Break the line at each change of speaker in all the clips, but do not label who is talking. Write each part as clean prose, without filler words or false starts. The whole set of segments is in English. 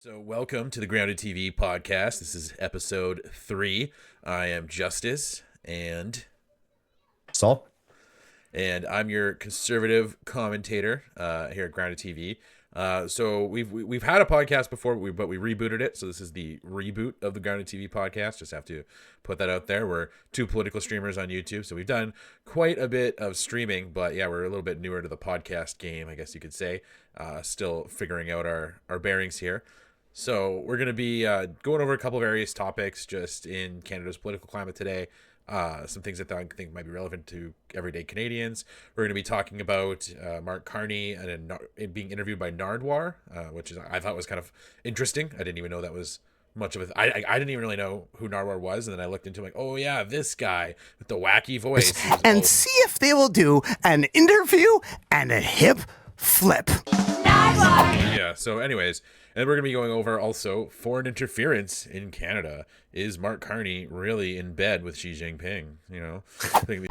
So welcome to the GroundedTV Podcast. This is episode 3. I am Justice and
Saul,
and I'm your conservative commentator here at GroundedTV. So we've had a podcast before, but we rebooted it. So this is the reboot of the GroundedTV Podcast. Just have to put that out there. We're two political streamers on YouTube, so we've done quite a bit of streaming. But yeah, we're a little bit newer to the podcast game, I guess you could say. Still figuring out our bearings here. So we're going to be going over a couple of various topics just in Canada's political climate today. Some things that I think might be relevant to everyday Canadians. We're going to be talking about Mark Carney and being interviewed by Nardwuar, which I thought was kind of interesting. I didn't even know that was much of a... I didn't even really know who Nardwuar was, and then I looked into him like, oh yeah, this guy with the wacky voice.
And see if they will do an interview and a hip flip. Nardwuar!
Yeah, so anyways... And we're going to be going over also foreign interference in Canada. Is Mark Carney really in bed with Xi Jinping? You know, I think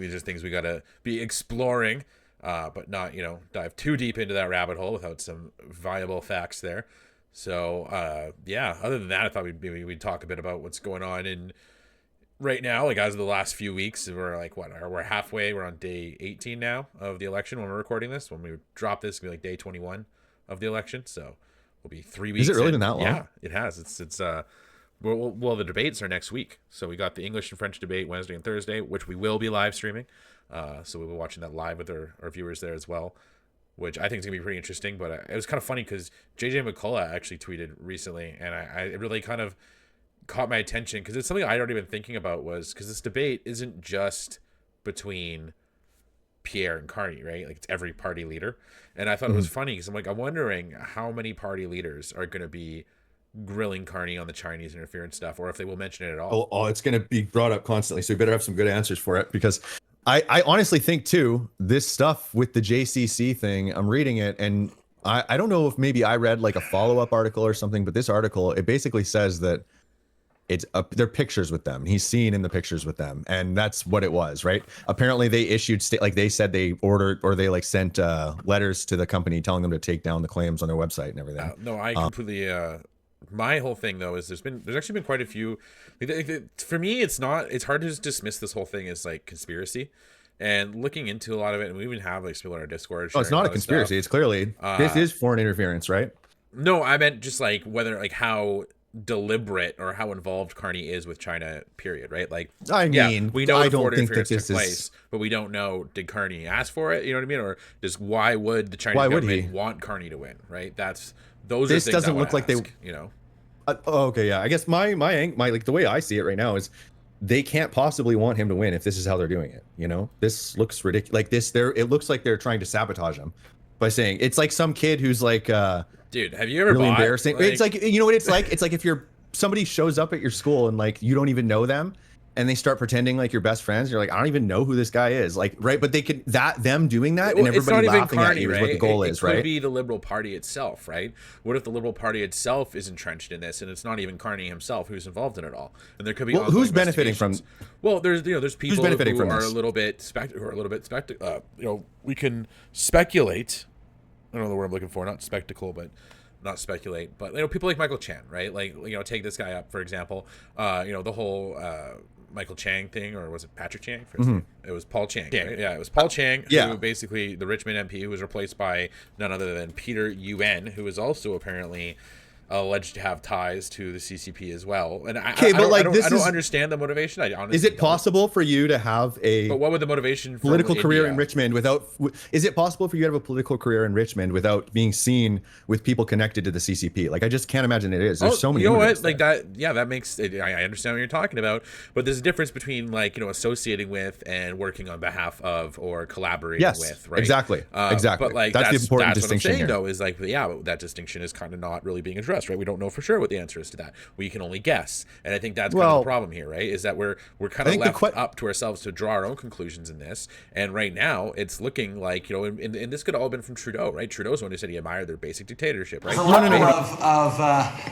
these are things we got to be exploring, but not, dive too deep into that rabbit hole without some viable facts there. So, yeah, other than that, I thought we'd talk a bit about what's going on in right now, like as of the last few weeks. We're like, we're halfway, we're on day 18 now of the election when we're recording this. When we drop this, it'll be like day 21 of the election, so we'll be 3 weeks.
Is it really been that long?
Yeah, it has. It's well, the debates are next week, so we got the English and French debate Wednesday and Thursday, which we will be live streaming, so we'll be watching that live with our viewers there as well, which I think is gonna be pretty interesting. But it was kind of funny because JJ McCullough actually tweeted recently, and it really kind of caught my attention because it's something I'd already been thinking about, was because this debate isn't just between Pierre and Carney, right? Like, it's every party leader. And I thought it was funny because I'm like, I'm wondering how many party leaders are going to be grilling Carney on the Chinese interference stuff, or if they will mention it at all.
Oh, it's going to be brought up constantly, so we better have some good answers for it, because I honestly think too, this stuff with the JCC thing, I'm reading it, and I don't know if maybe I read like a follow-up article or something, but this article, it basically says that they're pictures with them. He's seen in the pictures with them, and that's what it was, right? Apparently they issued like they said they ordered, or they like sent letters to the company telling them to take down the claims on their website and everything.
No, I completely my whole thing though is there's actually been quite a few, for me it's hard to just dismiss this whole thing as like conspiracy. And looking into a lot of it, and we even have like people in our Discord.
Oh, it's not a conspiracy. It's clearly this is foreign interference, right?
No, I meant just like whether, like, how deliberate or how involved Carney is with China, period, right? Like,
I mean,
we know
I
the
don't
foreign
think that
interference
this
took
is
place, but we don't know, did Carney ask for it? You know what I mean? Or just why would the Chinese government want Carney to win, right? Those are things doesn't look like ask, they,
okay, yeah. I guess my like the way I see it right now is they can't possibly want him to win if this is how they're doing it. This looks ridiculous. Like it looks like they're trying to sabotage him by saying it's like some kid who's like,
dude, have you ever
really
bought,
embarrassing? It's like, you know what it's like? It's like if somebody shows up at your school and like you don't even know them, and they start pretending like you're best friends. You're like, I don't even know who this guy is. Like, right? But they could them doing that, and everybody laughing at you is what the goal is, right?
It could be the Liberal Party itself, right? What if the Liberal Party itself is entrenched in this, and it's not even Carney himself who's involved in it all? And there could be
who's benefiting from?
Well, there's people who are a little bit we can speculate. I don't know the word I'm looking for. Not spectacle, but not speculate. But people like Michael Chan, right? Like, take this guy up for example. The whole Michael Chang thing, or was it Patrick Chang? It was Paul Chang. Right? Yeah, it was Paul Chang. Who basically the Richmond MP, who was replaced by none other than Peter Yuen, who is also apparently alleged to have ties to the CCP as well. And I don't understand the motivation. I honestly
is it possible for you to have
but what would the motivation for
political career in Richmond without? Is it possible for you to have a political career in Richmond without being seen with people connected to the CCP? Like, I just can't imagine it is. There's so many.
You know what? Like that. Yeah, that makes it. I understand what you're talking about, but there's a difference between associating with and working on behalf of or collaborating with. Right.
Exactly. Exactly.
But like that's the important distinction what I'm saying, though, is like, that distinction is kind of not really being addressed. Right, we don't know for sure what the answer is to that. We can only guess, and I think that's kind of the problem here, right? Is that we're kind of left up to ourselves to draw our own conclusions in this. And right now, it's looking like and this could all have been from Trudeau, right? Trudeau's the one who said he admired their basic dictatorship, right?
There's a level of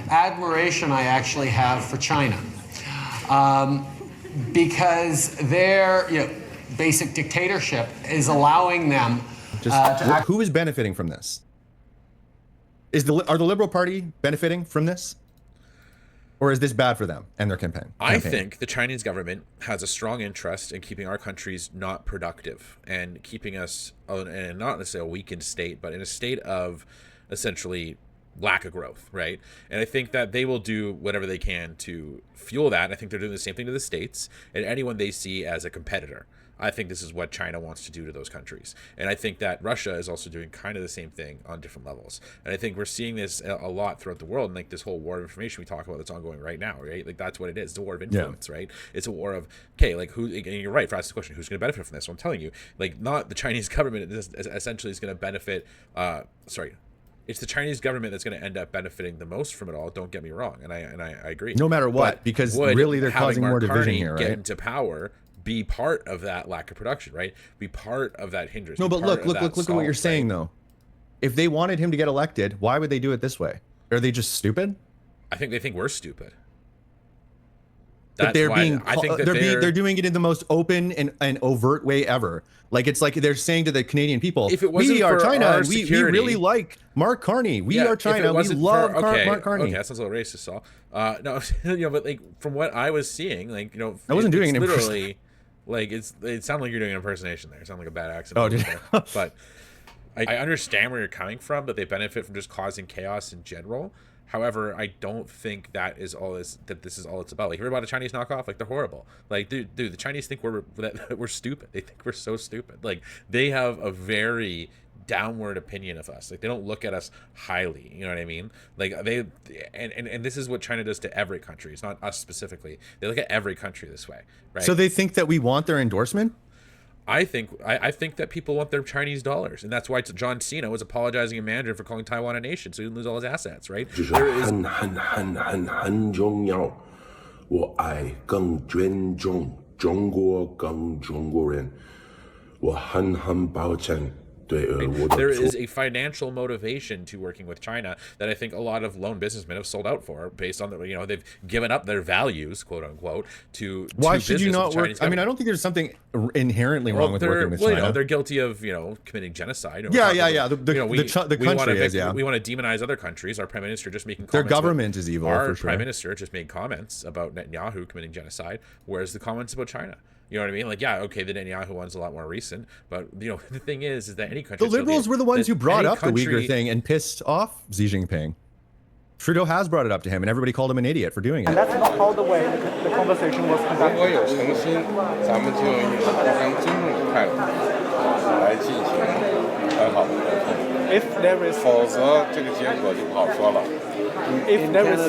admiration I actually have for China, because their basic dictatorship is allowing them.
Who is benefiting from this? Are the Liberal Party benefiting from this? Or is this bad for them and their campaign?
I think the Chinese government has a strong interest in keeping our countries not productive and keeping us in not necessarily a weakened state, but in a state of essentially lack of growth, right? And I think that they will do whatever they can to fuel that. And I think they're doing the same thing to the States and anyone they see as a competitor. I think this is what China wants to do to those countries. And I think that Russia is also doing kind of the same thing on different levels. And I think we're seeing this a lot throughout the world. And like this whole war of information we talk about that's ongoing right now, right? Like that's what it is. It's a war of influence, right? It's a war of, okay, like who, and you're right for asking the question, who's going to benefit from this? So I'm telling you, like not the Chinese government essentially is going to benefit, it's the Chinese government that's going to end up benefiting the most from it all. Don't get me wrong. And I agree.
No matter what, because really they're causing more division here, right?
Get into power, be part of that lack of production, right? Be part of that hindrance.
No, but look at what you're saying, though. If they wanted him to get elected, why would they do it this way? Are they just stupid?
I think they think we're stupid.
But they're doing it in the most open and overt way ever. Like it's like they're saying to the Canadian people,
if it wasn't
we are
for
China,
our
we
security,
really like Mark Carney. We are China. We love Mark Carney.
Okay, that sounds a little racist, Saul. No, but like from what I was seeing, like
I wasn't doing it
literally. Like it sounded like you're doing an impersonation there. It sounded like a bad accent.
Oh, did
But I understand where you're coming from, that they benefit from just causing chaos in general. However, I don't think that this is all it's about. Like, you heard about a Chinese knockoff? Like, they're horrible. Like, dude, the Chinese think we're stupid. They think we're so stupid. Like, they have a very downward opinion of us. Like, they don't look at us highly. You know what I mean? Like, and this is what China does to every country. It's not us specifically. They look at every country this way, right?
So they think that we want their endorsement?
I think that people want their Chinese dollars, and that's why John Cena was apologizing in Mandarin for calling Taiwan a nation, so he didn't lose all his assets, right?
很重要，我爱更尊重中国，更中国人，我很抱歉。
There is a financial motivation to working with China that I think a lot of lone businessmen have sold out for, based on they've given up their values, quote unquote, to.
Why should you not work? I mean, I don't think there's something inherently wrong with working with China.
They're guilty of committing genocide.
Yeah. The country is.
We want to demonize other countries. Our prime minister just making comments.
Their government is evil.
Our
for sure.
prime minister just made comments about Netanyahu committing genocide, whereas the comments about China. You know what I mean? Like, yeah, okay, the Netanyahu one's a lot more recent, but the thing is that any country.
The liberals were the ones who brought up the Uyghur thing and pissed off Xi Jinping. Trudeau has brought it up to him, and everybody called him an idiot for doing it.
And that's not how the way the conversation was conducted. If there is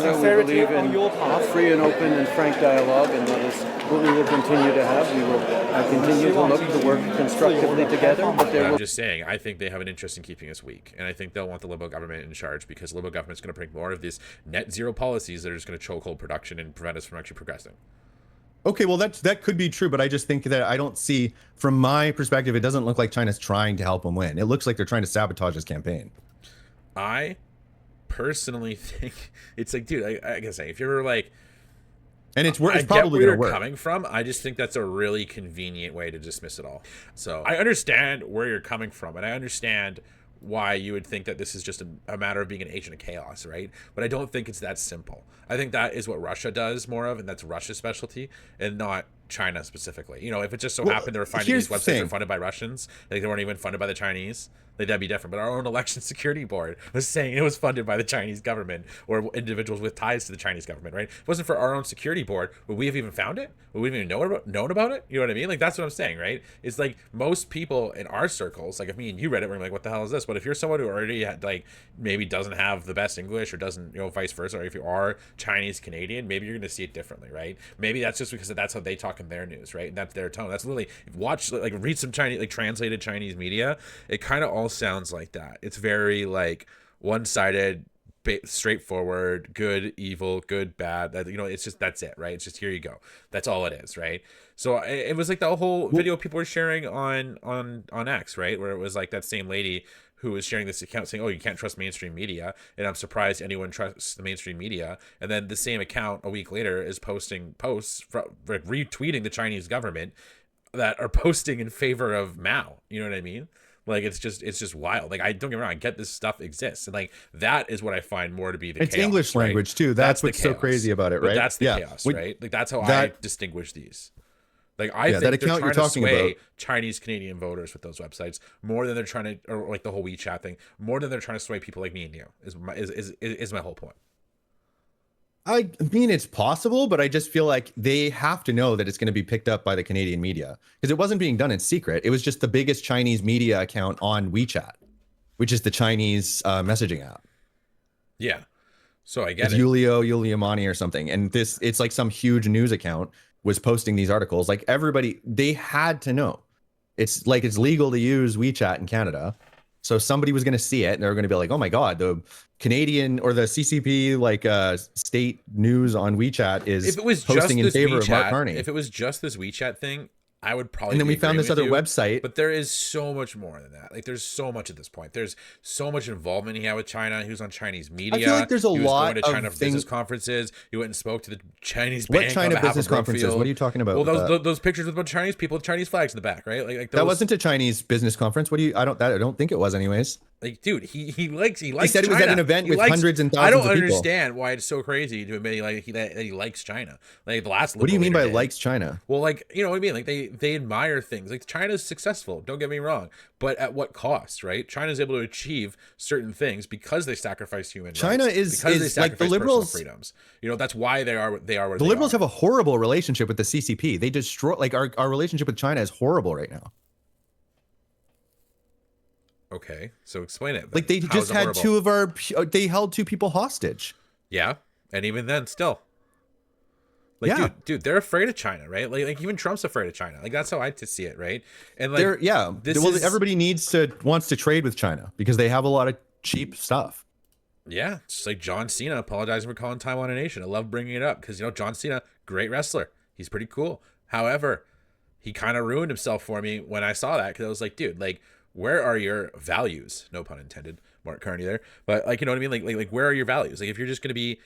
sincerity on your part,
free and open and frank dialogue, and that is what we will continue to have. We will continue to look to work constructively together. But
I'm just saying, I think they have an interest in keeping us weak, and I think they'll want the Liberal government in charge, because the Liberal government's going to bring more of these net zero policies that are just going to chokehold production and prevent us from actually progressing.
Okay, well that could be true, but I just think that I don't see, from my perspective, it doesn't look like China's trying to help him win. It looks like they're trying to sabotage his campaign.
I personally think it's like, dude, I gotta say, if you're like,
and it's
probably
get where
you're coming from, I just think that's a really convenient way to dismiss it all. So I understand where you're coming from, and I understand why you would think that this is just a matter of being an agent of chaos, right? But I don't think it's that simple. I think that is what Russia does more of, and that's Russia's specialty, and not China specifically. If it just so happened they were finding these websites are funded by Russians, like they weren't even funded by the Chinese, like that'd be different. But our own election security board was saying it was funded by the Chinese government or individuals with ties to the Chinese government, right? If it wasn't for our own security board, would we have even found it? Would we have even known about it? You know what I mean? Like, that's what I'm saying, right? It's like most people in our circles, like if me and you read it, we're like, what the hell is this? But if you're someone who already had, like, maybe doesn't have the best English, or doesn't, vice versa, or if you are Chinese Canadian, maybe you're going to see it differently, right? Maybe that's just because that's how they talk in their news, right? And that's their tone. That's literally, read some Chinese, like translated Chinese media. It kind of all sounds like that. It's very like one-sided, straightforward, good, evil, good, bad. That, it's just, that's it, right? It's just, here you go. That's all it is, right? So it was like the whole video people were sharing on X, right? Where it was like that same lady who was sharing this account saying, oh, you can't trust mainstream media, and I'm surprised anyone trusts the mainstream media. And then the same account a week later is posting posts, retweeting the Chinese government that are posting in favor of Mao. You know what I mean? Like it's just wild. Like I don't get me wrong, I get this stuff exists, and like that is what I find more to be the
It's
chaos,
English
right?
language too. That's what's so crazy about it, right?
But that's the chaos, right? Like that's how I distinguish these. Like I think
that
they're
account
trying
you're
to
talking
sway
about.
Chinese Canadian voters with those websites more than they're trying to, or like the whole WeChat thing, more than they're trying to sway people like me and you. Is my whole point.
I mean, it's possible, but I just feel like they have to know that it's going to be picked up by the Canadian media because it wasn't being done in secret. It was just the biggest Chinese media account on WeChat, which is the Chinese messaging app.
Yeah. So I get it.
Yuliamani or something. And it's like some huge news account was posting these articles. Like everybody, they had to know. It's like it's legal to use WeChat in Canada. So somebody was going to see it and they're going to be like, oh my God, the Canadian or the CCP like state news on WeChat is
if it was
posting
just
in favor
WeChat,
of Mark Carney.
If it was just this WeChat thing, I would probably.
And then we found this other
you,
website.
But there is so much more than that. Like there's so much at this point. There's so much involvement he had with China. He was on Chinese media.
I feel like there's a
he was
lot
going to China
of
business conferences. He went and spoke to the Chinese
what
bank
China
on behalf
business
of
conferences?
Brookfield.
What are you talking about?
Well, those pictures with a bunch of Chinese people with Chinese flags in the back, right? Like those,
that wasn't a Chinese business conference. What do you? I don't think it was, anyways.
Like, dude, he likes. He
said it was
China.
at an event
He
with hundreds and thousands
I don't
of people.
understand why it's so crazy to admit that he likes China. Like the last.
What do you mean by
leader did.
likes China?
Well, like you know what I mean. Like they admire things. Like China's successful. Don't get me wrong, but at what cost, right? China's able to achieve certain things because they sacrifice human
China
rights.
is
because they
like the
sacrifice
liberals.
personal freedoms. You know that's why they are where
The liberals have a horrible relationship with the CCP. They destroy like our relationship with China is horrible right now.
Okay, so explain it.
Like they just had they held 2 people hostage.
Yeah, and even then, still. Like,
yeah,
dude, they're afraid of China, right? Like even Trump's afraid of China. Like that's how I see it, right? And like,
everybody wants to trade with China because they have a lot of cheap stuff.
Yeah, just like John Cena apologizing for calling Taiwan a nation. I love bringing it up because John Cena, great wrestler, he's pretty cool. However, he kind of ruined himself for me when I saw that because I was like, dude, like, where are your values? No pun intended, Mark Carney there. But like, you know what I mean? Like where are your values? Like if you're just gonna be,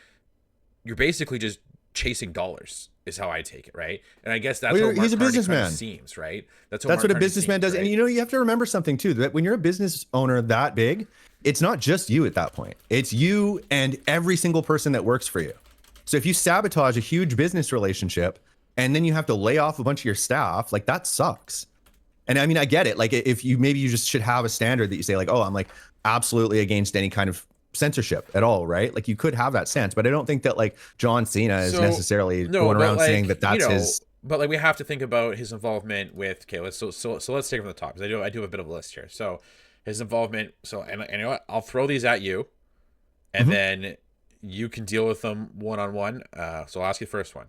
you're basically just chasing dollars is how I take it, right? And I guess that's how Mark
he's a
Carney
businessman.
kind of seems, right? That's
what a businessman does.
right?
And you have to remember something too, that when you're a business owner that big, it's not just you at that point. It's you and every single person that works for you. So if you sabotage a huge business relationship and then you have to lay off a bunch of your staff, like that sucks. And I mean, I get it. Like if you just should have a standard that you say like, oh, I'm like absolutely against any kind of censorship at all, right? Like you could have that stance, but I don't think that like John Cena is necessarily going around saying that that's his.
But like we have to think about his involvement with. Okay, let's so let's take it from the top because I do have a bit of a list here. So his involvement. So and you know what? I'll throw these at you, and then you can deal with them one on one. So I'll ask you the first one.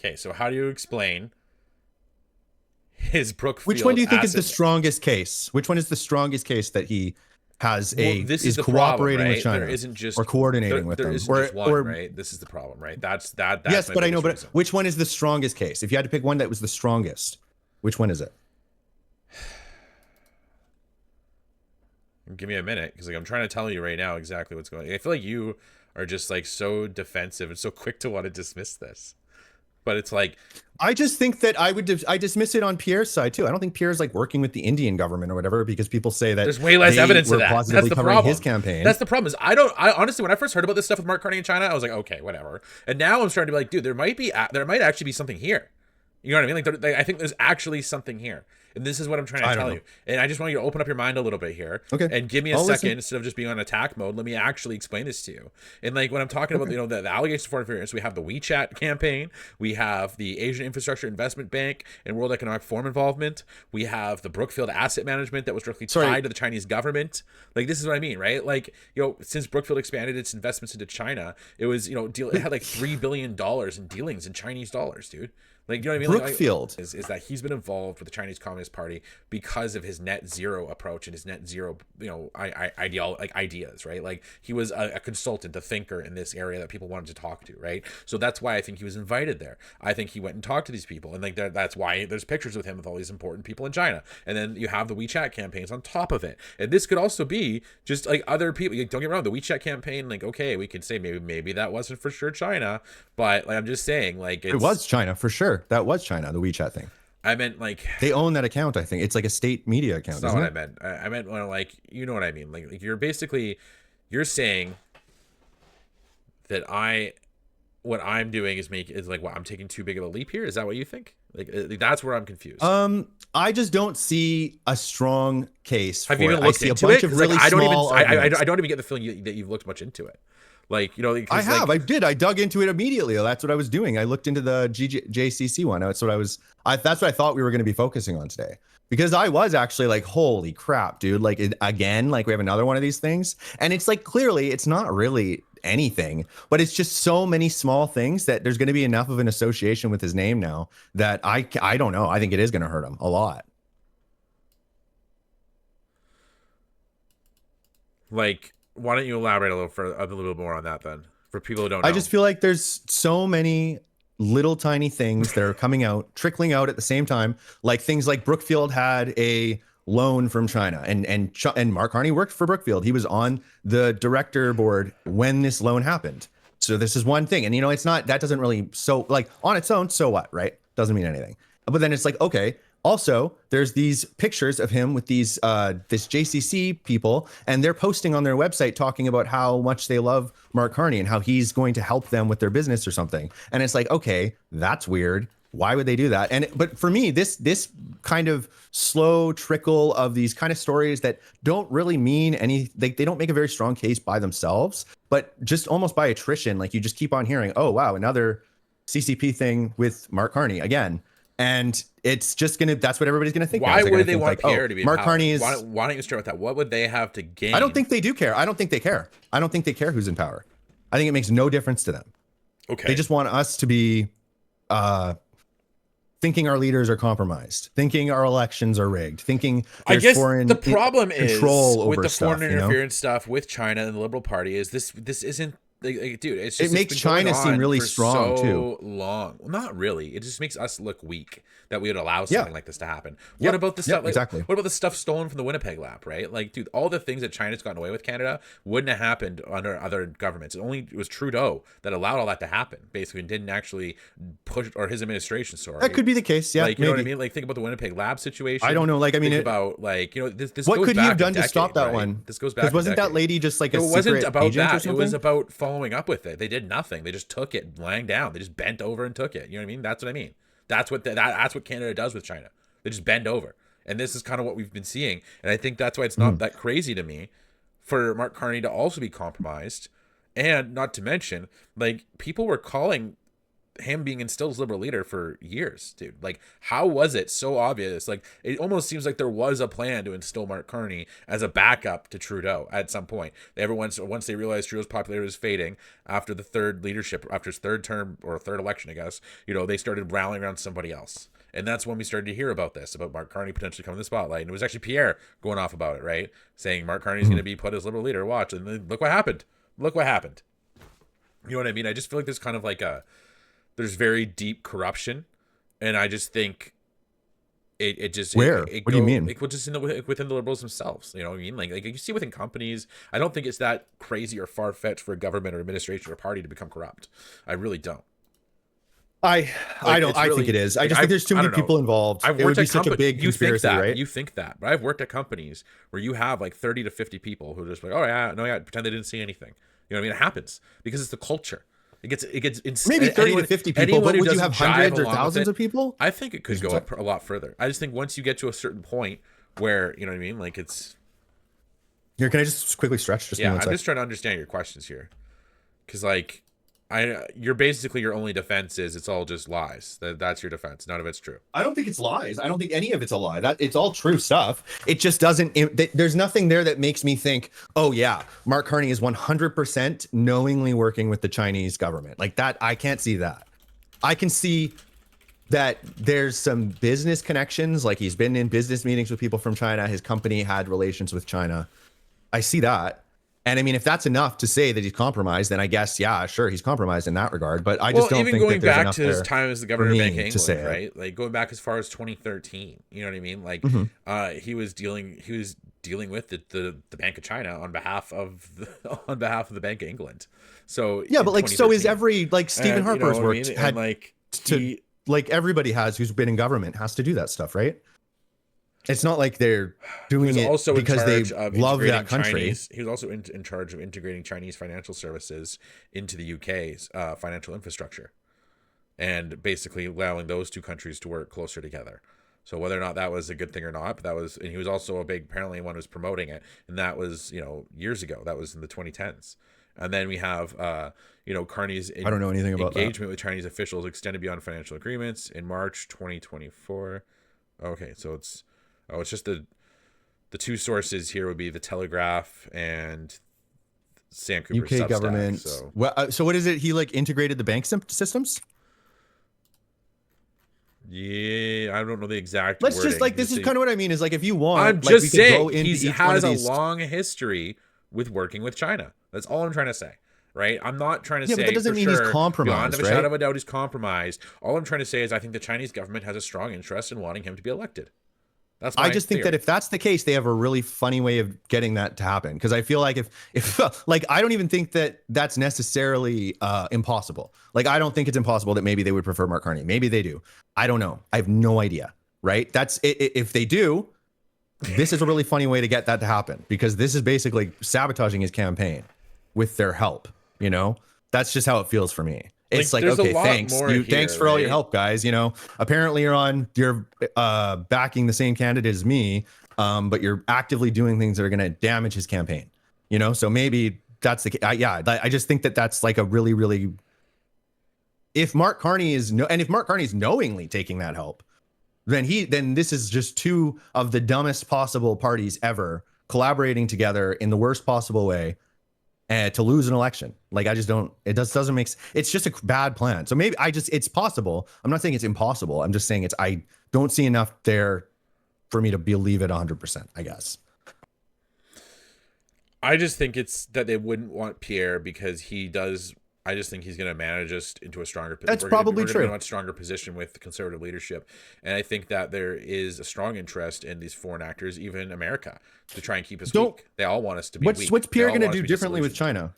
Okay, so how do you explain his Brookfield?
Which one do you think is the strongest case? Which one is the strongest case that he has
this is the
cooperating
problem, right?
with China?
There isn't just
or coordinating with them.
Isn't just one, right? This is the problem, right? That's
yes, but I know. But
reason.
Which one is the strongest case? If you had to pick one that was the strongest, which one is it?
Give me a minute because like I'm trying to tell you right now exactly what's going on. I feel like you are just like so defensive and so quick to want to dismiss this. But it's like
I just think that I dismiss it on Pierre's side too. I don't think Pierre's like working with the Indian government or whatever because people say that
there's way less evidence of that. That's the problem.
His campaign.
That's the problem. I honestly, when I first heard about this stuff with Mark Carney in China, I was like, okay, whatever. And now I'm starting to be like, dude, there might actually be something here. You know what I mean? Like I think there's actually something here. And this is what I'm trying to tell you. And I just want you to open up your mind a little bit here.
Okay.
And give me a second instead of just being on attack mode. Let me actually explain this to you. And like when I'm talking about, the allegations of foreign interference, we have the WeChat campaign. We have the Asian Infrastructure Investment Bank and World Economic Forum involvement. We have the Brookfield Asset Management that was directly tied to the Chinese government. Like this is what I mean, right? Like, since Brookfield expanded its investments into China, it was, it had like $3 billion in dealings in Chinese dollars, dude. Like, you know what I mean?
Brookfield
is that he's been involved with the Chinese Communist Party because of his net zero approach and his net zero, ideas, right? Like he was a consultant, a thinker in this area that people wanted to talk to, right? So that's why I think he was invited there. I think he went and talked to these people, and like that's why there's pictures with him with all these important people in China. And then you have the WeChat campaigns on top of it. And this could also be just like other people. Like, don't get me wrong, the WeChat campaign, like okay, we can say maybe that wasn't for sure China, but like I'm just saying, like
it was China for sure. That was China, the WeChat thing.
I meant like
They own that account. I think it's like a state media account.
that's not
Isn't
what
it?
I meant. I meant when like you know what I mean. Like you're saying that what I'm doing is like what I'm taking too big of a leap here. Is that what you think? Like that's where I'm confused.
I just don't see a strong case.
Have
for
you even
it.
looked
I see
into
a bunch
it?
of really
Like,
small
I
arguments.
don't even get the feeling that you've looked much into it. Like, you know,
I have. I did. I dug into it immediately. That's what I was doing. I looked into the JCC one. That's what that's what I thought we were going to be focusing on today. Because I was actually like, holy crap, dude. Like, again, like we have another one of these things. And it's like, clearly, it's not really anything, but it's just so many small things that there's going to be enough of an association with his name now that I don't know. I think it is going to hurt him a lot.
Like, why don't you elaborate a little more on that then, for people who don't know?
I just feel like there's so many little tiny things that are coming out, trickling out at the same time. Like things like Brookfield had a loan from China, and Mark Carney worked for Brookfield. He was on the director board when this loan happened. So this is one thing, and you know, it's not, that doesn't really, so like on its own, so what, right? Doesn't mean anything. But then it's like, okay. Also, there's these pictures of him with these this JCC people, and they're posting on their website talking about how much they love Mark Carney and how he's going to help them with their business or something. And it's like, okay, that's weird. Why would they do that? But for me, this kind of slow trickle of these kind of stories that don't really mean any, they don't make a very strong case by themselves, but just almost by attrition, like you just keep on hearing, oh wow, another CCP thing with Mark Carney again. And it's just that's what everybody's gonna think.
Why would they want
like,
Pierre to be
Mark Carney is?
Why don't you start with that? What would they have to gain?
I don't think they do care. I don't think they care. I don't think they care who's in power. I think it makes no difference to them.
Okay.
They just want us to be thinking our leaders are compromised, thinking our elections are rigged, thinking
I
there's
guess
foreign
the problem is
control over
with the
stuff,
foreign
you know?
interference stuff with China and the Liberal Party is this isn't like, dude, it's just,
it makes
it's been
China
going
seem
on
really
for
strong
so
too.
Long. Well, not really. It just makes us look weak that we would allow something like this to happen. What
Yep.
about the stuff?
Yep, exactly.
What about the stuff stolen from the Winnipeg lab? Right? Like, dude, all the things that China's gotten away with Canada wouldn't have happened under other governments. It was Trudeau that allowed all that to happen. Basically, and didn't actually push, or his administration. Sorry,
That could be the case. Yeah,
like you know what I mean. Like, think about the Winnipeg lab situation.
I don't know. Like, I mean,
think about like you know this.
What
goes
could he have
back
done
a
to
decade,
stop that
right?
one?
This goes back.
Because wasn't
a decade.
that lady just like a
It wasn't
secret
about
agent or
that. It
something?
was about following up with it. They did nothing. They just took it, lying down. They just bent over and took it. You know what I mean? That's what I mean. That's what Canada does with China. They just bend over. And this is kind of what we've been seeing. And I think that's why it's not that crazy to me for Mark Carney to also be compromised. And not to mention, like, people were calling him being instilled as liberal leader for years, dude. Like, how was it so obvious? Like, it almost seems like there was a plan to instill Mark Carney as a backup to Trudeau at some point. Once they realized Trudeau's popularity was fading after the after his third term or third election, I guess, you know, they started rallying around somebody else. And that's when we started to hear about this, about Mark Carney potentially coming to the spotlight. And it was actually Pierre going off about it, right? Saying Mark Carney's going to be put as liberal leader. Watch. And then look what happened. Look what happened. You know what I mean? I just feel like there's kind of like there's very deep corruption. And I just think it just...
Where? What do you mean?
Like, just within the Liberals themselves. You know what I mean? Like you see within companies. I don't think it's that crazy or far-fetched for a government or administration or party to become corrupt. I really don't.
I think it is. I just think there's too many people involved.
I've
It would
worked
be
at
such a big conspiracy, right?
You think that, but I've worked at companies where you have like 30 to 50 people who are just like, oh yeah, no, yeah, pretend they didn't see anything. You know what I mean? It happens because it's the culture. It gets
maybe 30 to 50 people, but would you have hundreds or thousands of people?
I think it could go up a lot further. I just think once you get to a certain point where, you know what I mean, like it's.
Here, can I just quickly stretch?
I'm just trying to understand your questions here, because like. Your only defense is it's all just lies. That's your defense. None of it's true.
I don't think it's lies. I don't think any of it's a lie. It's all true stuff. It just doesn't. There's nothing there that makes me think, oh yeah, Mark Carney is 100% knowingly working with the Chinese government. Like that, I can't see that. I can see that there's some business connections. Like he's been in business meetings with people from China. His company had relations with China. I see that. And I mean, if that's enough to say that he's compromised, then I guess, yeah, sure, he's compromised in that regard. But I just don't think that there's enough
going back to his time as the governor of Bank of England, right? Like going back as far as 2013, you know what I mean? Like he was dealing with the Bank of China on behalf of the Bank of England. So
yeah, but like so is every like Stephen Harper's worked
had like
like everybody has who's been in government has to do that stuff, right? It's not like they're doing it
also
because they love that
integrating
country.
He was also in charge of integrating Chinese financial services into the UK's financial infrastructure, and basically allowing those two countries to work closer together. So whether or not that was a good thing or not, but that was, and he was also apparently one who was promoting it, and that was, years ago. That was in the 2010s. And then we have, Carney's
I don't know anything about
engagement with Chinese officials extended beyond financial agreements in March 2024. Okay, so it's just the two sources here would be the Telegraph and Sam Cooper's
UK
Substack,
government.
So.
Well, so what is it? He like integrated the bank systems?
Yeah, I don't know the exact.
Let's
wording.
just like, this is kind of what I mean is like, if you want,
I'm
like,
just
we could
saying
go into
he
each one
has
of
a
these.
long history with working with China. That's all I'm trying to say. Right? I'm not trying to say
but that doesn't
for
mean
sure,
he's compromised,
beyond a
right?
shadow of a doubt he's compromised. All I'm trying to say is I think the Chinese government has a strong interest in wanting him to be elected. That's
I just think that if that's the case, they have a really funny way of getting that to happen. Because I feel like if like, I don't even think that that's necessarily impossible. Like, I don't think it's impossible that maybe they would prefer Mark Carney. Maybe they do. I don't know. I have no idea. Right? That's if they do, this is a really funny way to get that to happen, because this is basically sabotaging his campaign with their help. That's just how it feels for me. It's like
there's a
okay,
lot
thanks.
more here,
Thanks for all your
right?
help, guys. Apparently you're backing the same candidate as me, but you're actively doing things that are going to damage his campaign. So maybe that's the I just think that that's like a really, really. If Mark Carney is knowingly taking that help, then this is just two of the dumbest possible parties ever collaborating together in the worst possible way. To lose an election. Like, I just don't, doesn't make sense. It's just a bad plan. So maybe it's possible. I'm not saying it's impossible. I'm just saying I don't see enough there for me to believe it 100%, I guess.
I just think it's that they wouldn't want Pierre because he does. I just think he's going to manage us into a stronger position.
That's probably true.
We're in a much stronger position with the conservative leadership. And I think that there is a strong interest in these foreign actors, even America, to try and keep us weak. They all want us to be weak.
What's Pierre going to do differently with China?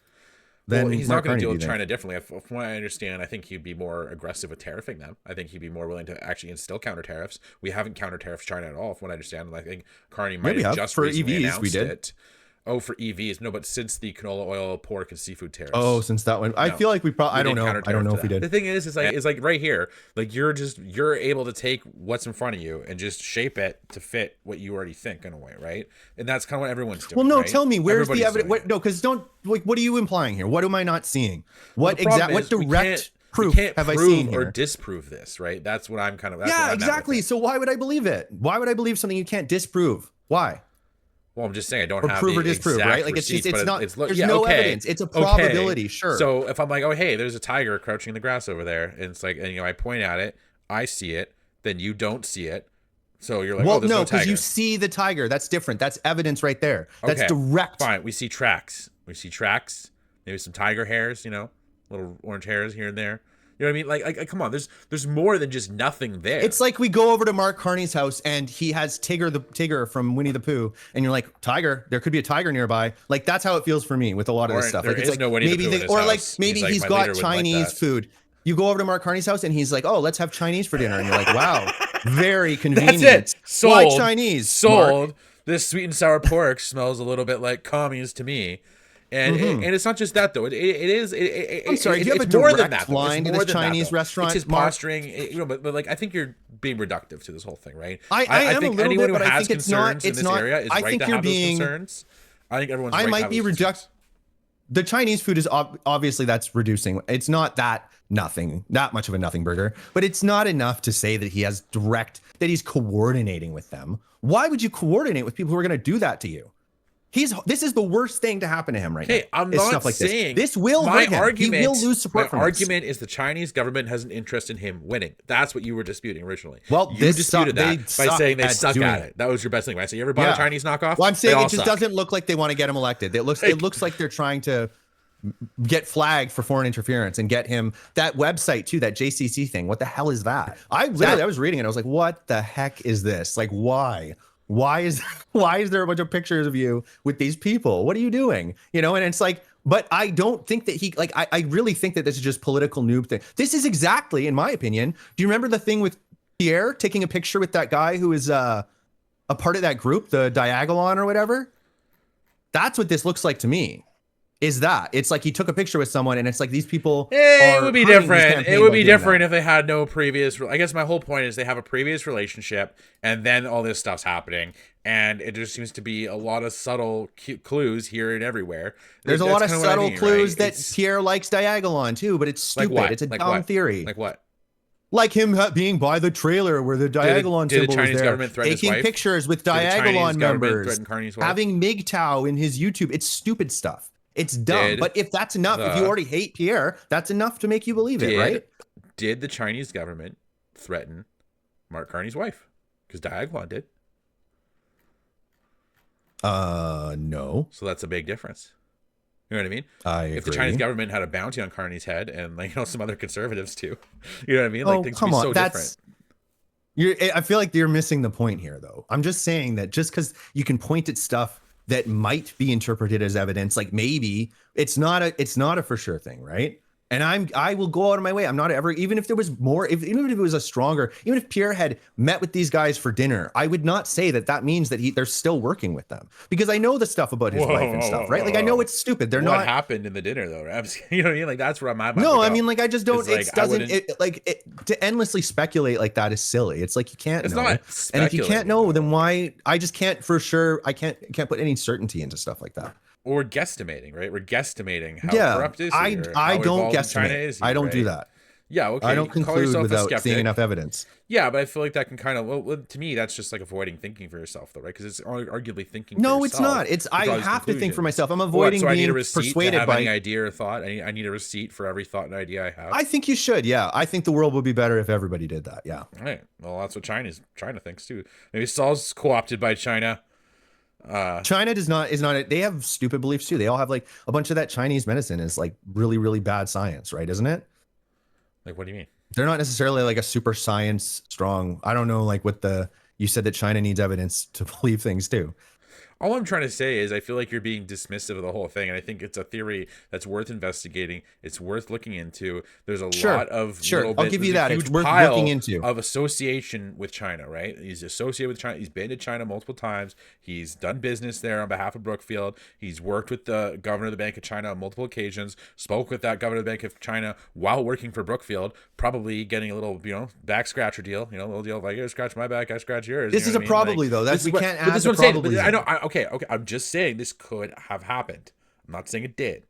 He's not going to deal with China differently. From what I understand, I think he'd be more aggressive with tariffing them. I think he'd be more willing to actually instill counter tariffs. We haven't counter tariffed China at all, from what I understand. And I think Carney might have just recently announced it. Oh, for EVs. No, but since the canola oil, pork, and seafood tariffs.
Oh, since that one. I feel like we probably, I don't know. I don't know if we did.
The thing is like right here, like you're able to take what's in front of you and just shape it to fit what you already think in a way, right? And that's kind of what everyone's doing.
Well, no,
right?
tell me, where's the evidence?
No,
because what are you implying here? What am I not seeing? What direct proof have I seen here?
Or disprove this, right? That's what I'm kind of.
Yeah, exactly. So why would I believe it? Why would I believe something you can't disprove? Why?
Well, I'm just saying I don't have
prove
the
or disprove,
exact
right? Like
receipts,
it's not. There's
yeah,
no
okay,
evidence. It's a probability, sure.
So if I'm like, oh hey, there's a tiger crouching in the grass over there, and it's like, and I point at it, I see it, then you don't see it, so you're like,
well,
oh, there's no tiger.
Because you see the tiger. That's different. That's evidence right there. That's direct.
Fine. We see tracks. Maybe some tiger hairs. Little orange hairs here and there. You know what I mean? Like, come on. There's more than just nothing there.
It's like we go over to Mark Carney's house and he has Tigger from Winnie the Pooh, and you're like, tiger. There could be a tiger nearby. Like, that's how it feels for me with a lot of this stuff.
There
like,
is
it's like
no Winnie the Pooh in his house.
Maybe he's got Chinese food. You go over to Mark Carney's house and he's like, oh, let's have Chinese for dinner, and you're like, wow, very convenient.
That's it. Sold.
Why Chinese?
Sold.
Mark?
This sweet and sour pork smells a little bit like commies to me. And and it's not just that though. It is.
I'm sorry. Do you have a direct line to this Chinese restaurant?
It's his posturing. But like I think you're being reductive to this whole thing, right?
I am
think
a little
anyone
bit, but
who
I
has
think it's not.
concerns in this area is right to have those concerns. I think everyone's.
I
right
might be reduced. The Chinese food is obviously that's reducing. It's not that much of a nothing burger, but it's not enough to say that he's coordinating with them. Why would you coordinate with people who are going to do that to you? This is the worst thing to happen to him right now.
Okay, I'm not saying
this will hurt him.
Argument,
he will lose support from us.
My argument is the Chinese government has an interest in him winning. That's what you were disputing originally.
Well,
you disputed that by saying they suck at it. That was your best thing. Right? So you ever bought a Chinese knockoff?
Well, I'm saying it just doesn't look like they want to get him elected. It looks like they're trying to get flagged for foreign interference and get him that website too, that JCC thing. What the hell is that? I was reading it. I was like, what the heck is this? Like, why? Why is there a bunch of pictures of you with these people? What are you doing? You know, and it's like, but I don't think that he like I really think that this is just political noob thing. This is exactly, in my opinion. Do you remember the thing with Pierre taking a picture with that guy who is a part of that group, the Diagolon or whatever? That's what this looks like to me. Is that it's like he took a picture with someone and it's like these people
it would be different. It would be different if they had no previous. I guess my whole point is they have a previous relationship and then all this stuff's happening, and it just seems to be a lot of subtle clues here and everywhere.
There's a lot of subtle clues that Pierre likes Diagolon too, but it's stupid.
Like
it's a dumb theory.
Like what?
Like him being by the trailer where the Diagolon symbol was there, taking pictures with Diagolon members, having MGTOW in his YouTube. It's stupid stuff. It's dumb. But if that's enough, if you already hate Pierre, that's enough to make you believe it, right?
Did the Chinese government threaten Mark Carney's wife? Because Diagolon did.
No.
So that's a big difference. You know what I mean?
I agree.
If the Chinese government had a bounty on Carney's head, and like some other conservatives too, you know what I mean? Like things would be so different.
I feel like you're missing the point here, though. I'm just saying that just because you can point at stuff that might be interpreted as evidence, like maybe it's not a for sure thing, right? And I will go out of my way. I'm not ever, even if there was more, even if it was a stronger, even if Pierre had met with these guys for dinner, I would not say that means that they're still working with them, because I know the stuff about his wife and stuff, right? Like I know it's stupid. They're not. What
happened in the dinner though? You know what I mean? Like that's where I'm at.
No, I mean, like I just don't. It doesn't. To endlessly speculate like that is silly. It's like you can't. It's know. Not. And if you can't know, then why? I just can't for sure. I can't put any certainty into stuff like that.
Or guesstimating, right? We're guesstimating how corrupt is he,
I don't guesstimate. I don't do that.
Yeah, okay.
I don't conclude without seeing enough evidence.
Yeah, but I feel like that can kind of, well, to me, that's just like avoiding thinking for yourself, though, right? Because it's arguably thinking.
No,
for
it's not. It's I have to think for myself. I'm avoiding being persuaded by
any idea or thought. I need a receipt for every thought and idea I have.
I think you should. Yeah, I think the world would be better if everybody did that. Yeah.
All right. Well, that's what China thinks too. Maybe Saul's co-opted by China.
China is not they have stupid beliefs too. They all have like a bunch of that Chinese medicine is like really, really bad science, right? Isn't it?
Like, what do you mean?
They're not necessarily like a super science strong. I don't know, like you said that China needs evidence to believe things too.
All I'm trying to say is I feel like you're being dismissive of the whole thing, and I think it's a theory that's worth investigating. It's worth looking into. There's a lot of
I'll give you that. It's worth looking into
of association with China, right? He's associated with China. He's been to China multiple times. He's done business there on behalf of Brookfield. He's worked with the governor of the Bank of China on multiple occasions. Spoke with that governor of the Bank of China while working for Brookfield, probably getting a little, back scratcher deal. A little deal like, you scratch my back, I scratch yours.
This is a probably though. That's we can't add the probably.
I know. Okay. I'm just saying this could have happened. I'm not saying it did.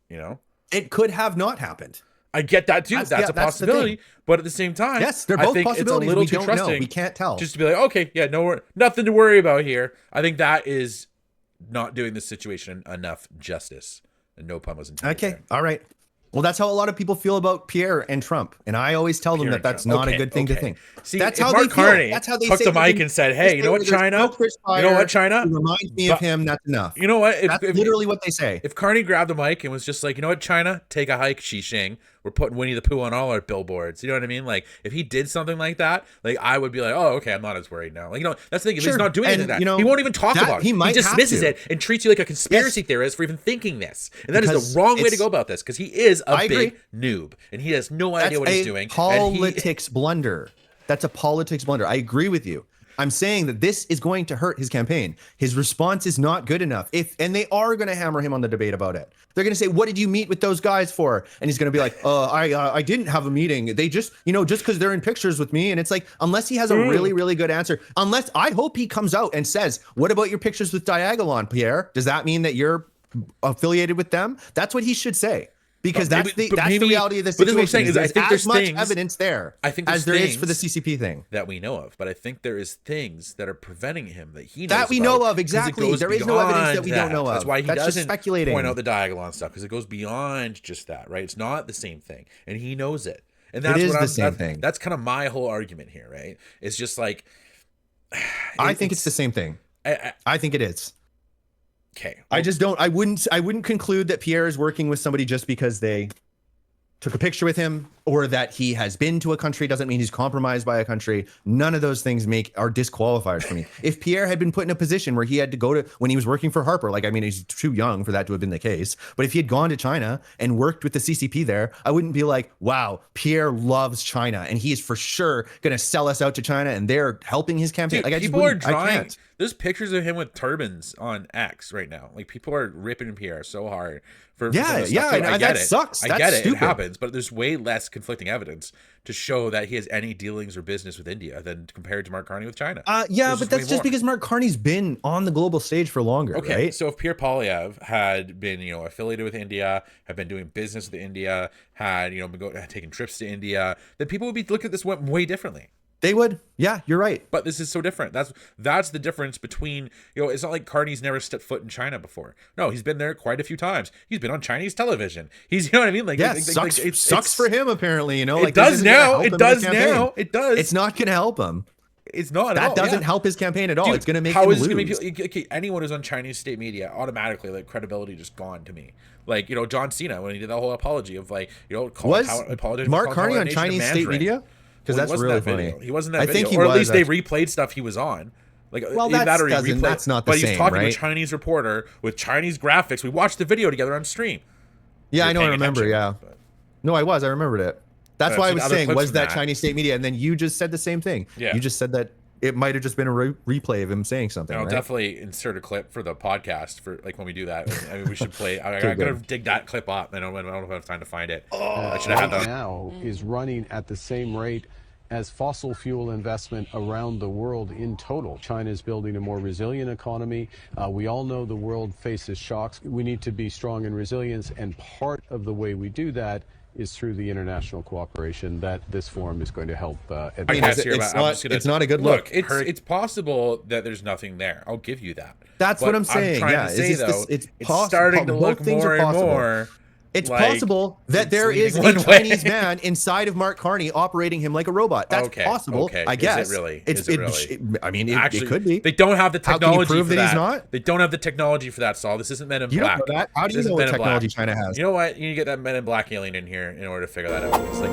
It could have not happened.
I get that too. That's a possibility. But at the same time,
yes, they're both
I think
possibilities.
It's a little
we
too
don't
trusting.
Know. We can't tell.
Just to be like, okay, yeah, nothing to worry about here. I think that is not doing this situation enough justice. And no pun was intended.
Okay, all right. Well, that's how a lot of people feel about Pierre and Trump, and I always tell them that that's not a good thing to think.
See,
that's
how
Mark
they feel.
Carney that's how they
took the mic and said, "Hey, you know what, China? You know what, China?
Reminds me of him. That's enough."
You know what?
That's literally what they say.
If Carney grabbed the mic and was just like, "You know what, China? Take a hike, Xi. We're putting Winnie the Pooh on all our billboards." You know what I mean? Like, if he did something like that, like I would be like, "Oh, okay, I'm not as worried now." Like, that's the thing. If he's not doing anything like that, he won't even talk about it. He dismisses it and treats you like a conspiracy theorist for even thinking this. And that is the wrong way to go about this, because he is a big noob and he has no idea what he's doing.
Politics blunder. That's a politics blunder. I agree with you. I'm saying that this is going to hurt his campaign. His response is not good enough. And they are going to hammer him on the debate about it. They're going to say, "What did you meet with those guys for?" And he's going to be like, I didn't have a meeting. They just because they're in pictures with me." And it's like, unless he has a really, really good answer, I hope he comes out and says, "What about your pictures with Diagolon, Pierre? Does that mean that you're affiliated with them?" That's what he should say. Because that's the reality of the situation.
But this is what I'm saying is I think there's
much evidence there as there is for the CCP thing
that we know of. But I think there is things that are preventing him that he knows
that we know of. Exactly. There is no evidence that we don't know of.
That's why he doesn't
point
out the Diagolon stuff, because it goes beyond just that, right? It's not the same thing, and he knows it. And that's
it is the same thing.
That's kind of my whole argument here, right? It's just like
I think it's the same thing. I think it is.
Okay.
Well, I wouldn't conclude that Pierre is working with somebody just because they took a picture with him or that he has been to a country doesn't mean he's compromised by a country. None of those things are disqualifiers for me. If Pierre had been put in a position where he had to go to, when he was working for Harper, like, I mean, he's too young for that to have been the case, but if he had gone to China and worked with the CCP there, I wouldn't be like, wow, Pierre loves China and he is for sure going to sell us out to China and they're helping his campaign.
Dude,
like,
people are drawing. There's pictures of him with turbans on X right now. Like, people are ripping Pierre so hard for
yeah.
I get
that
it.
Sucks.
I
That's
get it.
stupid.
It happens, but there's way less conflicting evidence to show that he has any dealings or business with India than compared to Mark Carney with China.
Yeah, but that's just because Mark Carney's been on the global stage for longer.
Okay,
right?
so if Pierre Poilievre had been, affiliated with India, had been doing business with India, had been taking trips to India, then people would be looking at this way differently.
They would. Yeah, you're right.
But this is so different. That's the difference between, it's not like Carney's never stepped foot in China before. No, he's been there quite a few times. He's been on Chinese television. He's, you know what I mean? Like,
yeah,
it
sucks for him, apparently,
It
like,
does now. It does now. It does.
It's not going to help him.
It's not.
That doesn't help his campaign at all.
Dude,
it's going to make
how
him
is
lose.
It gonna make okay, anyone who's on Chinese state media automatically, like, credibility just gone to me. Like, John Cena, when he did that whole apology of, like,
was Mark Carney on Chinese state media? Because that's really funny.
He wasn't that video.
I think he
or at
was,
least they replayed stuff he was on. Like,
well, that's not the
but
same,
he's talking
right?
to a Chinese reporter with Chinese graphics. We watched the video together on stream.
Yeah, I know. I remember. Yeah. No, I remembered it. That's why I was saying, was that Chinese state media? And then you just said the same thing. Yeah. You just said that it might have just been a replay of him saying something.
I'll
right?
definitely insert a clip for the podcast for, like, when we do that. I mean, we should play. I'm gonna dig that clip up. I don't know if I have time to find it. I should have had that.
Now is running at the same rate as fossil fuel investment around the world in total. China is building a more resilient economy. We all know the world faces shocks. We need to be strong in resilience, and part of the way we do that is through the international cooperation that this forum is going to help advance.
It's not a good look.
It's possible that there's nothing there. I'll give you that.
That's what I'm saying.
I'm trying to say, though, it's starting to look more and more.
It's possible that there is a Chinese man inside of Mark Carney operating him like a robot. That's possible. I guess.
Is it really?
I mean, it could be.
They don't have the technology.
How can you prove
for
that he's not?
They don't have the technology for that, Saul. This isn't Men in
you
Black.
Don't know that? How do you know what technology China has?
You know what? You need to get that Men in Black alien in here in order to figure that out. It's like,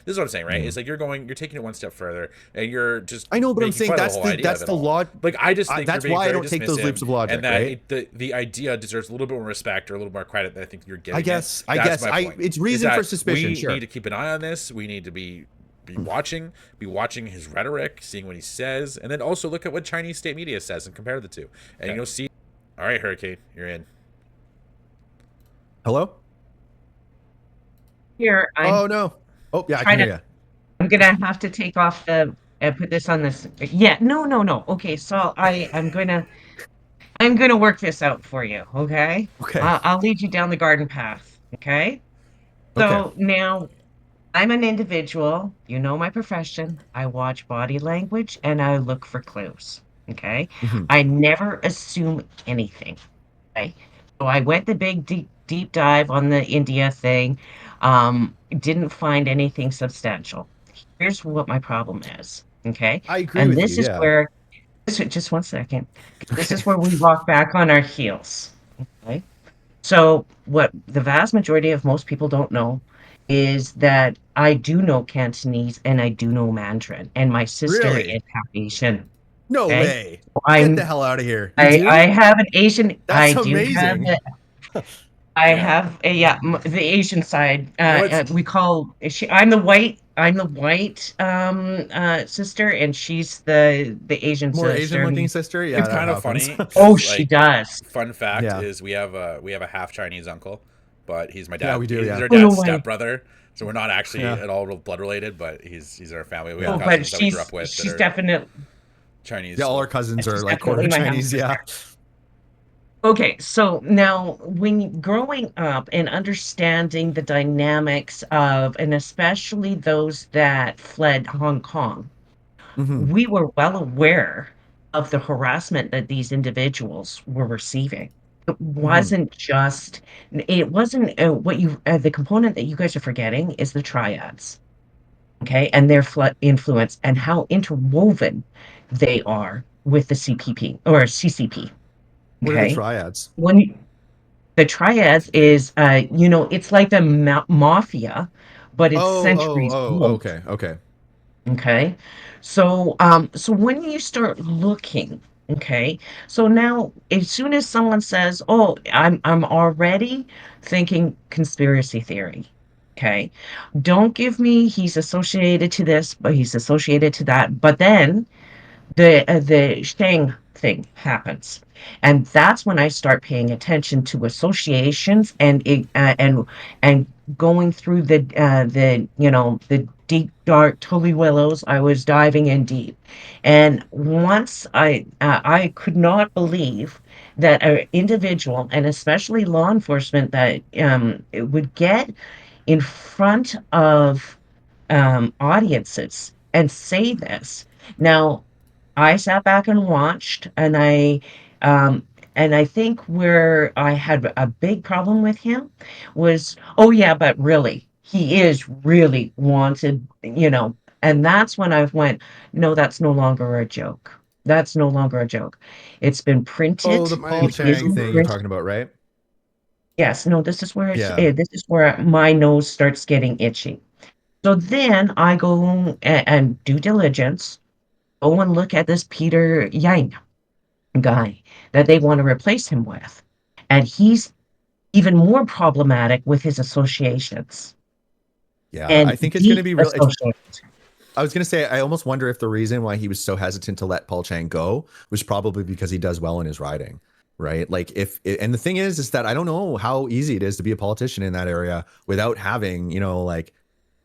this is what I'm saying, right? It's like you're taking it one step further, and you're just.
I know, but I'm saying that's the law.
Like, I just think
that's why I don't take those leaps of logic,
and that
right?
the idea deserves a little bit more respect or a little more credit that I think you're getting.
I guess it's reason for suspicion.
We need to keep an eye on this. We need to be watching his rhetoric, seeing what he says, and then also look at what Chinese state media says and compare the two, and you'll see. All right, Hurricane, you're in.
Hello.
Here.
Oh no. Oh yeah, I can hear you.
I'm gonna have to take off the put this on this. Yeah, no. Okay, so I'm gonna work this out for you. Okay.
Okay.
I'll lead you down the garden path. Okay. So now, I'm an individual. You know my profession. I watch body language and I look for clues. Okay. Mm-hmm. I never assume anything. Okay. So I went the big deep dive on the India thing. Didn't find anything substantial. Here's what my problem is. Okay.
I agree
and
with
this
you,
is where just one second. This is where we walk back on our heels. Okay. So what the vast majority of most people don't know is that I do know Cantonese and I do know Mandarin, and my sister is half Asian.
No way. Get the hell out of here.
I have an Asian.
That's
amazing. I have the Asian side. We call I'm the white sister, and she's the Asian
more
sister.
Asian looking sister. Yeah,
it's kind of funny.
She does.
Fun fact is we have a half Chinese uncle, but he's my dad.
Yeah, we do.
He's our dad's stepbrother. So we're not actually at all blood related, but he's our family. We have cousins that we grew up with.
She's definitely
Chinese.
Yeah, all our cousins are like quarter Chinese. Yeah.
Okay, so now when growing up and understanding the dynamics of, and especially those that fled Hong Kong, we were well aware of the harassment that these individuals were receiving. It wasn't just, it wasn't the component that you guys are forgetting is the triads, okay, and their influence and how interwoven they are with the CPP or CCP.
What are the
Okay.
triads?
The triads is, it's like the mafia, but it's centuries old.
Okay, okay.
Okay. So when you start looking, okay, so now as soon as someone says, "Oh, I'm already thinking conspiracy theory." Okay. Don't give me he's associated to this, but he's associated to that. But then the Shang thing happens, and that's when I start paying attention to associations and going through the deep dark Tully Willows. I was diving in deep, and once I could not believe that an individual, and especially law enforcement, that it would get in front of audiences and say this. Now, I sat back and watched, um, and I think where I had a big problem with him was, oh yeah, but really, he is really wanted, and that's when I went, no, that's no longer a joke. That's no longer a joke. It's been
Oh,
printed.
the
My
Paul
It is
Chang
in
thing you're
print.
talking about, right?
Yes, no,
Yeah.
this is where my nose starts getting itchy. So then I go and due diligence, go and look at this Peter Yang guy that they want to replace him with. And he's even more problematic with his associations
Yeah, I
and
think it's going to
deep
be real.
associations.
I was going to say, I almost wonder if the reason why he was so hesitant to let Paul Chang go was probably because he does well in his riding, right? Like and the thing is that I don't know how easy it is to be a politician in that area without having, like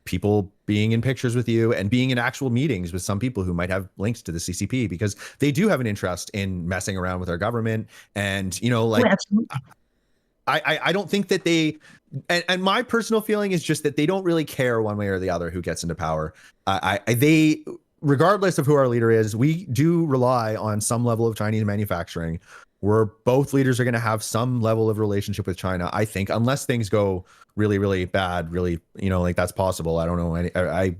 people being in pictures with you and being in actual meetings with some people who might have links to the CCP, because they do have an interest in messing around with our government. And,
Oh, absolutely.
I don't think that they, and my personal feeling is just that they don't really care one way or the other who gets into power. They, regardless of who our leader is, we do rely on some level of Chinese manufacturing, where both leaders are going to have some level of relationship with China. I think, unless things go really, really bad, really, like that's possible. I don't know.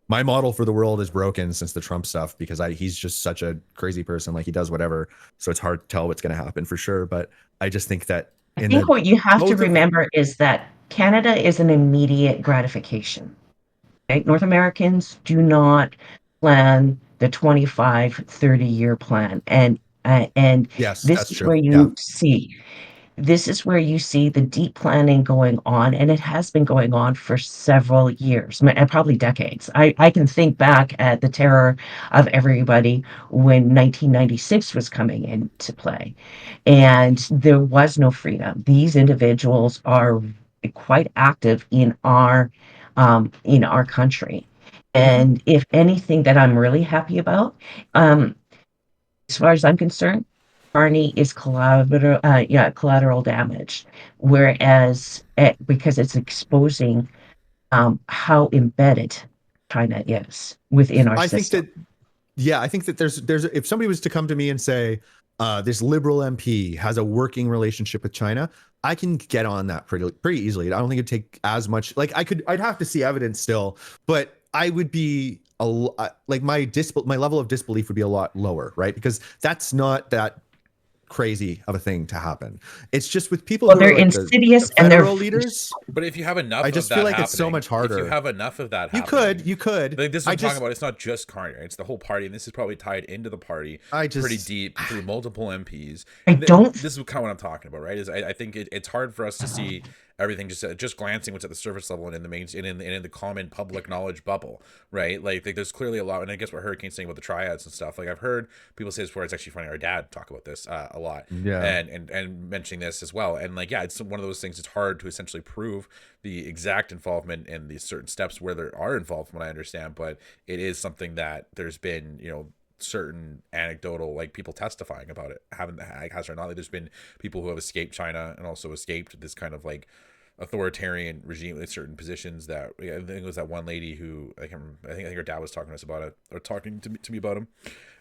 My model for the world is broken since the Trump stuff, because he's just such a crazy person. Like, he does whatever. So it's hard to tell what's going to happen for sure. But I just think that
I think what you have to remember is that Canada is an immediate gratification. Right? North Americans do not plan the 25, 30-year plan. And
yes,
this
that's
is
true.
where
Yeah.
this is where you see the deep planning going on, and it has been going on for several years, and probably decades. I can think back at the terror of everybody when 1996 was coming into play, and there was no freedom. These individuals are quite active in our country. And if anything that I'm really happy about, um, as far as I'm concerned, Carney is collateral damage, whereas because it's exposing how embedded China is within our
I think
system.
that, I think that there's if somebody was to come to me and say, this liberal MP has a working relationship with China, I can get on that pretty easily. I don't think it'd take as much. Like, I'd have to see evidence still, but I would be like, my level of disbelief would be a lot lower, right? Because that's not that crazy of a thing to happen. It's just with people
Well,
who
they're
are like
insidious
the
and they're
federal leaders.
But if you have enough
I just
of
feel
that
like it's so much harder.
If you have enough of that
You
happening,
could.
Like, this is what I'm talking about. It's not just Carney. It's the whole party, and this is probably tied into the party pretty deep through multiple MPs. This is kind of what I'm talking about, right? Is I think it's hard for us to see everything just glancing what's at the surface level and in the main and in the common public knowledge bubble, right? Like there's clearly a lot, and I guess what Hurricane's saying about the triads and stuff. Like, I've heard people say this before. It's actually funny. Our dad talk about this a lot, and mentioning this as well. And like, it's one of those things. It's hard to essentially prove the exact involvement in these certain steps where there are involved, from what I understand. But it is something that there's been, certain anecdotal, like, people testifying about it. Has or not, there's been people who have escaped China and also escaped this kind of like authoritarian regime with certain positions. That I think it was that one lady who I think her dad was talking to us about it, or talking to me about him,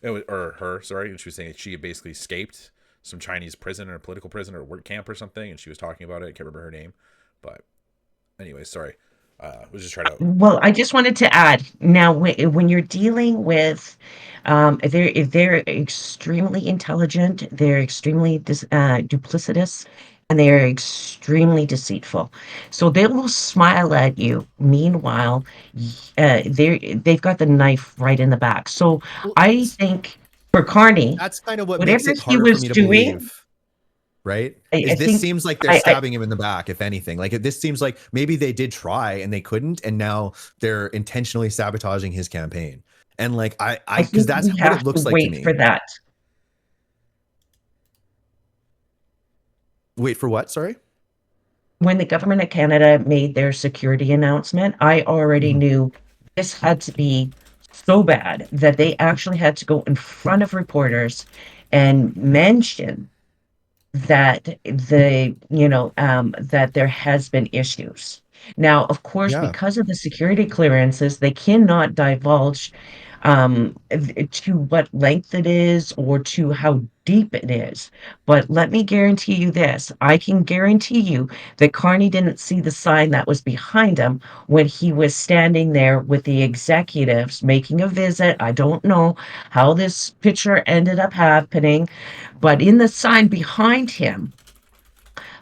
or her, sorry, and she was saying that she had basically escaped some Chinese prison or political prison or work camp or something, and she was talking about it. I can't remember her name, but anyway, sorry. Was just trying to.
Well, I just wanted to add now when you're dealing with they're extremely intelligent, they're extremely duplicitous, and they're extremely deceitful. So they will smile at you. Meanwhile, they've got the knife right in the back. So
Well,
I think for Carney,
that's kind of what makes
whatever
it
he
harder for
was
me to
doing,
believe, right?
I
Is this
think
seems like they're stabbing him in the back, if anything. Like this seems like maybe they did try and they couldn't, and now they're intentionally sabotaging his campaign. And like
I
because
think
that's
we
what
have
it
to
looks like to
wait for
me.
that.
Wait for what? Sorry.
When the government of Canada made their security announcement, I already
Mhm.
knew this had to be so bad that they actually had to go in front of reporters and mention that that there has been issues. Now, of course,
Yeah.
because of the security clearances, they cannot divulge to what length it is or to how deep it is. But let me guarantee you this. I can guarantee you that Carney didn't see the sign that was behind him when he was standing there with the executives making a visit. I don't know how this picture ended up happening, but in the sign behind him,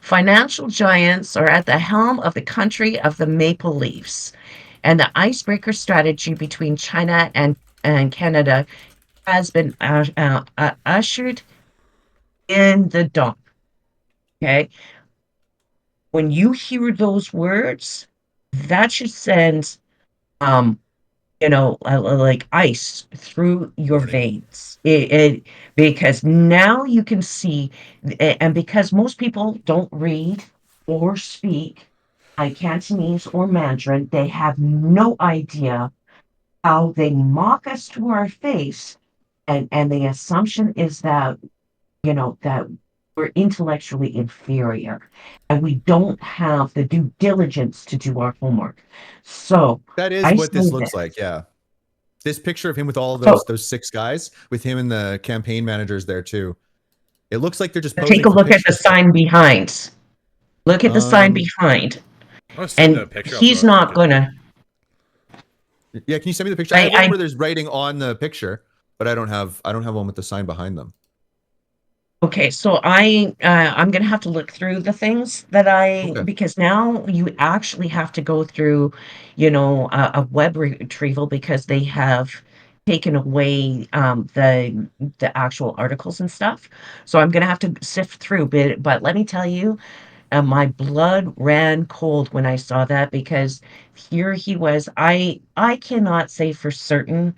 financial giants are at the helm of the country of the maple leafs. And the icebreaker strategy between China and Canada has been ushered in the dump. Okay. When you hear those words, that should send, um, like ice through your
Warning.
veins. Because now you can see, and because most people don't read or speak Cantonese or Mandarin, they have no idea how they mock us to our face, and the assumption is that that we're intellectually inferior and we don't have the due diligence to do our homework. So
That is
I
what
say
this looks
this.
like. Yeah. This picture of him with all of
So
those six guys, with him and the campaign managers there too. It looks like they're just
take
posing
a
for
look at the
pictures.
sign behind. Look at the sign
Um,
behind.
I want to see the
And
picture.
he's
I'll
not
look at.
gonna.
yeah, can you send me the picture? I have one
I
where there's writing on the picture, but I don't have one with the sign behind them.
Okay, so I'm gonna have to look through the things that
Okay.
because now you actually have to go through, a web retrieval because they have taken away the actual articles and stuff. So I'm gonna have to sift through, but let me tell you, my blood ran cold when I saw that because here he was. I cannot say for certain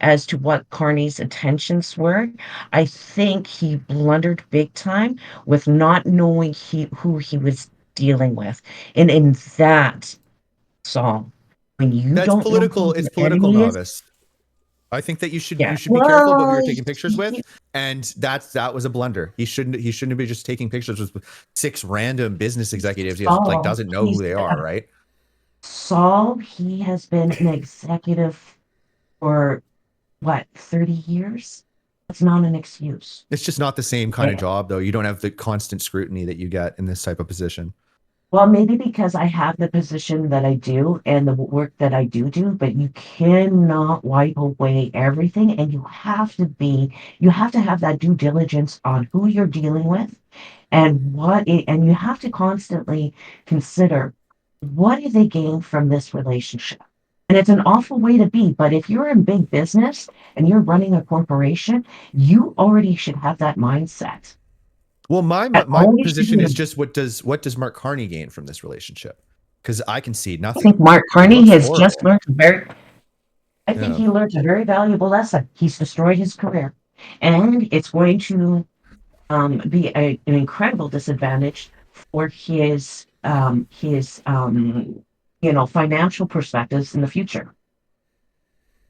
as to what Carney's intentions were. I think he blundered big time with not knowing who he was dealing with. And in that song, when you
That's
don't know who
political. It's
your
political
enemy is,
novice. I think that you
yeah.
should be careful about who
Well,
you're taking pictures with, and that was a blunder. He shouldn't be just taking pictures with six random business executives. He has, like,
Saul,
doesn't know who they are, right?
He has been an executive for what, 30 years? That's not an excuse.
It's just not the same kind of job, though. You don't have the constant scrutiny that you get in this type of position.
Well, maybe because I have the position that I do and the work that I do, but you cannot wipe away everything, and you have to have that due diligence on who you're dealing with and and you have to constantly consider what do they gain from this relationship. And it's an awful way to be, but if you're in big business and you're running a corporation, you already should have that mindset.
Well, my
That
my
always should
position
be
is just what does Mark Carney gain from this relationship? Because I can see
I
nothing.
think Mark
It
Carney
looks
has just
horrible.
learned I think
Yeah.
he learned a very valuable lesson. He's destroyed his career, and it's going to be an incredible disadvantage for his financial perspectives in the future.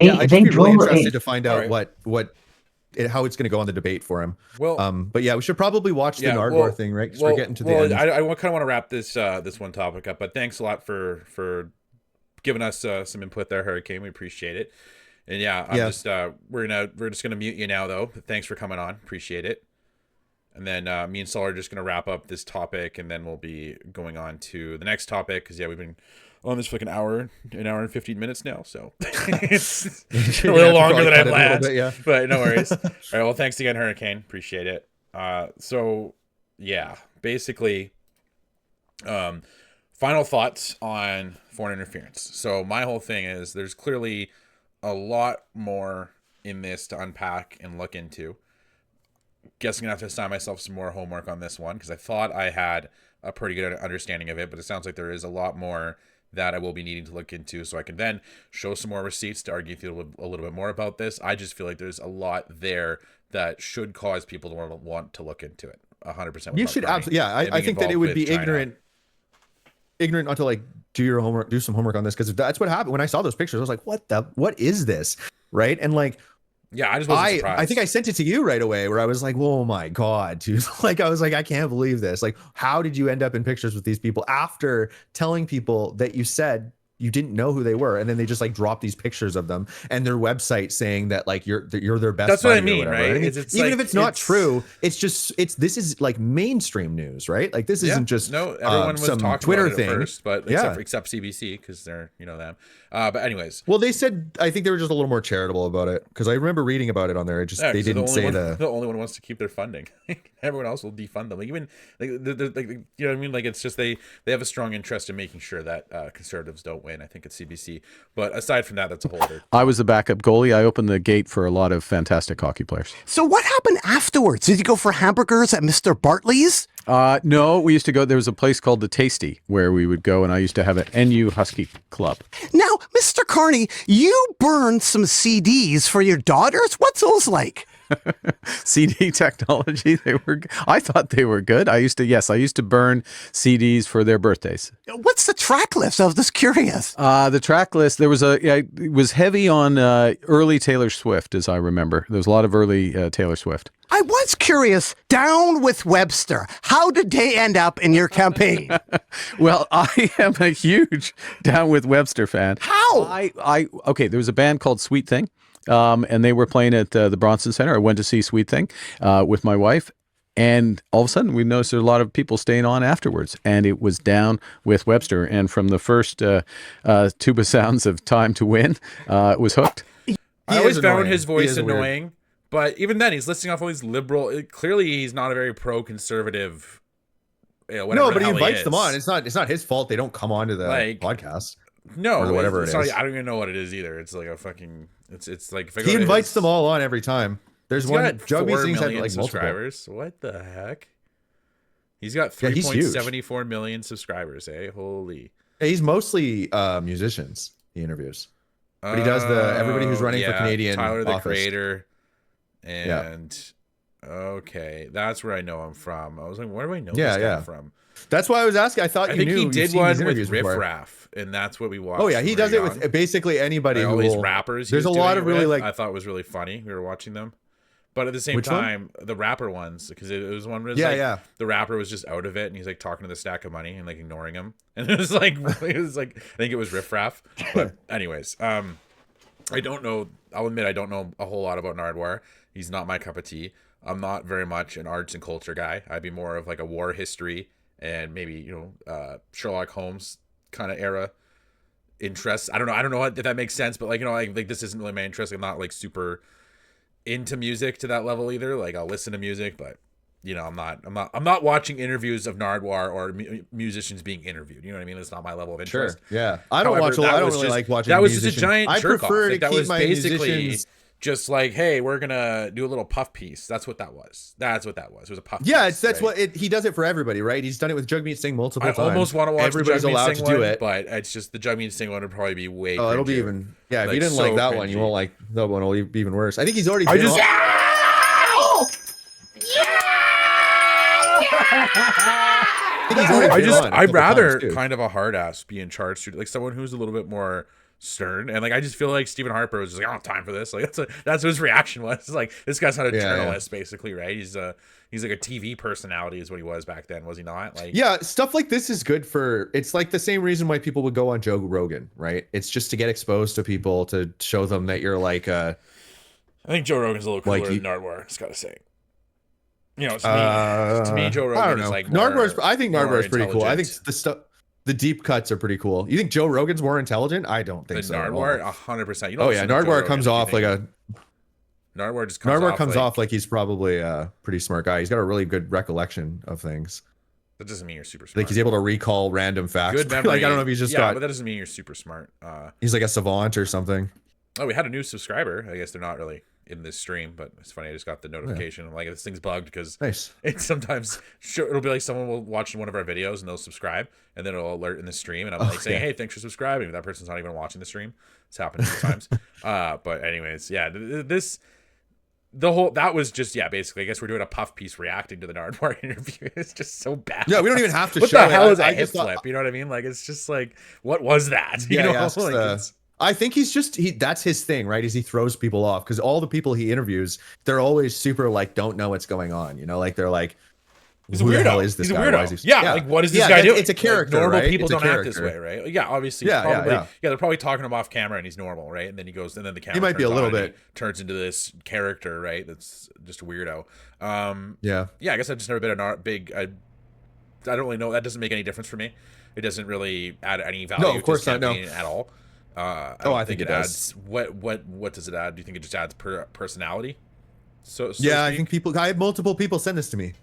Yeah,
They
I'd just
they
be really
drove
interested to find
All
out
right.
how it's going to go on the debate for him.
Well,
But yeah, we should probably watch the Nardwuar thing, right? Because we're getting to the end.
I kind of want to wrap this one topic up, but thanks a lot for giving us some input there, Hurricane. We appreciate it. And yeah, I'm
Yeah.
just we're just gonna mute you now though. Thanks for coming on. Appreciate it. And then me and Saul are just going to wrap up this topic, and then we'll be going on to the next topic. Because, yeah, we've been on this for like an hour and 15 minutes now. So it's a little longer than I'd planned.
Yeah.
But no worries. All right, well, thanks again, Hurricane. Appreciate it. So, yeah, basically, final thoughts on foreign interference. So my whole thing is there's clearly a lot more in this to unpack and look into. Guess I'm gonna have to assign myself some more homework on this one because I thought I had a pretty good understanding of it, but it sounds like there is a lot more that I will be needing to look into, so I can then show some more receipts to argue a little bit more about this. I just feel like there's a lot there that should cause people to want to look into it. 100%.
You should absolutely. Yeah, I think that it would be ignorant not to like do some homework on this, because that's what happened when I saw those pictures. I was like, what is this, right? And like,
yeah, I just wasn't surprised.
I think I sent it to you right away, where I was like, oh my God, dude. Like, I was like, I can't believe this. Like, how did you end up in pictures with these people after telling people that you said you didn't know who they were, and then they just like drop these pictures of them and their website saying that like you're their best.
That's what I mean, right?
I mean, even like, if it's not true, this is like mainstream news, right? Like this isn't just
everyone was
some
talking
Twitter
about it
thing,
at first, but except CBC, because they're them. But anyways,
well, they said I think they were just a little more charitable about it, because I remember reading about it on there. It just they didn't say
the only one wants to keep their funding. Everyone else will defund them. Like even like you know what I mean? Like it's just they have a strong interest in making sure that conservatives don't win. I think it's CBC. But aside from that, that's a whole other.
I was the backup goalie. I opened the gate for a lot of fantastic hockey players.
So what happened afterwards? Did you go for hamburgers at Mr. Bartley's?
No, we used to go. There was a place called the Tasty where we would go, and I used to have an NU Husky club.
Now, Mr. Carney, you burned some CDs for your daughters? What's those like?
CD technology. I thought they were good. I used to burn CDs for their birthdays.
What's the track list? I was just curious.
The track list, it was heavy on early Taylor Swift, as I remember. There was a lot of early Taylor Swift.
I was curious, Down with Webster. How did they end up in your campaign?
Well, I am a huge Down with Webster fan.
How?
Okay, there was a band called Sweet Thing. And they were playing at the Bronson Center. I went to see Sweet Thing with my wife. And all of a sudden, we noticed there were a lot of people staying on afterwards. And it was Down with Webster. And from the first tuba sounds of Time to Win, it was hooked.
I always found his voice annoying. Weird. But even then, he's listing off all these liberal. Clearly, he's not a very pro-conservative.
No, but he invites them on. It's not his fault they don't come on to the podcast.
No,
or whatever it is.
I don't even know what it is either. It's like a fucking. It's like
he invites them all on every time. There's one.
Joe Things had like subscribers. Multiple. What the heck? He's got 3.74 million subscribers. Holy!
Yeah, he's mostly musicians. He interviews, but he does everybody who's running for Canadian.
Tyler the
office.
Creator, and okay, that's where I know him from. I was like, where do I know this guy from?
That's why I was asking. I thought
I
you
think
knew.
he did one with Riff Raff, and that's what we watched.
Oh yeah, he does it with basically anybody.
All these rappers.
There's a lot of really like.
I thought it was really funny. We were watching them, but at the same time, the rapper ones, because it was one where the rapper was just out of it, and he's like talking to the stack of money and like ignoring him, and it was like I think it was Riff Raff. But anyways, I don't know. I'll admit I don't know a whole lot about Nardwuar. He's not my cup of tea. I'm not very much an arts and culture guy. I'd be more of like a war history. And maybe Sherlock Holmes kind of era interests. I don't know if that makes sense, but like like this isn't really my interest. I'm not like super into music to that level either. Like I'll listen to music, but I'm not watching interviews of Nardwuar or musicians being interviewed. You know what I mean? It's not my level of interest.
Sure. Yeah, I don't watch a lot. I don't really like watching.
That was just a giant jerk off.
I prefer to
that
keep
was
my
basically
musicians.
Just like, hey, we're gonna do a little puff piece. That's what that was. It was a puff.
Yeah,
piece,
that's what he does it for everybody, right? He's done it with Jugmeat Singh multiple times.
I almost want to watch
Everybody's
the Jugmeat
allowed
Singh
to do
one,
it,
but it's just the Jugmeat Singh one would probably be way.
Oh, it'll be even. Yeah, if you didn't like that one, you won't like that one. Will be even worse. I think he's already.
I'd rather kind of a hard ass be in charge, like someone who's a little bit more stern, and like I just feel like Stephen Harper was just like, I don't have time for this. Like that's what his reaction was. It's like this guy's not a journalist, basically, right? He's like a TV personality, is what he was back then, was he not? Like
stuff like this is good for. It's like the same reason why people would go on Joe Rogan, right? It's just to get exposed to people, to show them that you're like.
I think Joe Rogan's a little cooler than Nardwuar. Just gotta say. You know, to me, Joe Rogan is like more,
Nardwuar's. I think Nardwuar's pretty cool. I think
intelligent.
the deep cuts are pretty cool. You think Joe Rogan's more intelligent? I don't think so.
Nardwuar, 100%.
Oh yeah, Nardwuar comes off like a.
Nardwuar
comes off like he's probably a pretty smart guy. He's got a really good recollection of things.
That doesn't mean you're super smart.
Like he's able to recall random facts.
Good memory.
Like I don't know if he's just got.
But that doesn't mean you're super smart.
He's like a savant or something.
Oh, we had a new subscriber. I guess they're not really in this stream, but it's funny. I just got the notification. I'm like, this thing's bugged because it's sometimes it'll be like someone will watch one of our videos and they'll subscribe, and then it'll alert in the stream, and I'm like saying, hey, thanks for subscribing. That person's not even watching the stream. It's happened sometimes. But anyways, yeah, that was just basically I guess we're doing a puff piece reacting to the Nardwuar interview. It's just so bad.
Yeah, we don't even have to
what
show
the hell
it.
is a hip flip? You know what I mean? Like it's just like, what was that? You know?
I think that's his thing, right? Is he throws people off because all the people he interviews, they're always super like don't know what's going on. You know, like they're like,
he's a weirdo.
Hell is this
He's a
guy?
weirdo. Like what is this guy doing?
It's a character.
Like, normal
right?
people don't act this way, right? Yeah, obviously.
Yeah,
they're probably talking him off camera, and he's normal, right? And then he goes, and then the camera.
He might be a little bit
turns into this character, right? That's just a weirdo.
Yeah.
I guess I've just never been a big. I don't really know. That doesn't make any difference for me. It doesn't really add any value.
No, of course
to
not. No,
at all.
I think it
adds. What does it add? Do you think it just adds personality? So
yeah, I think I had multiple people send this to me.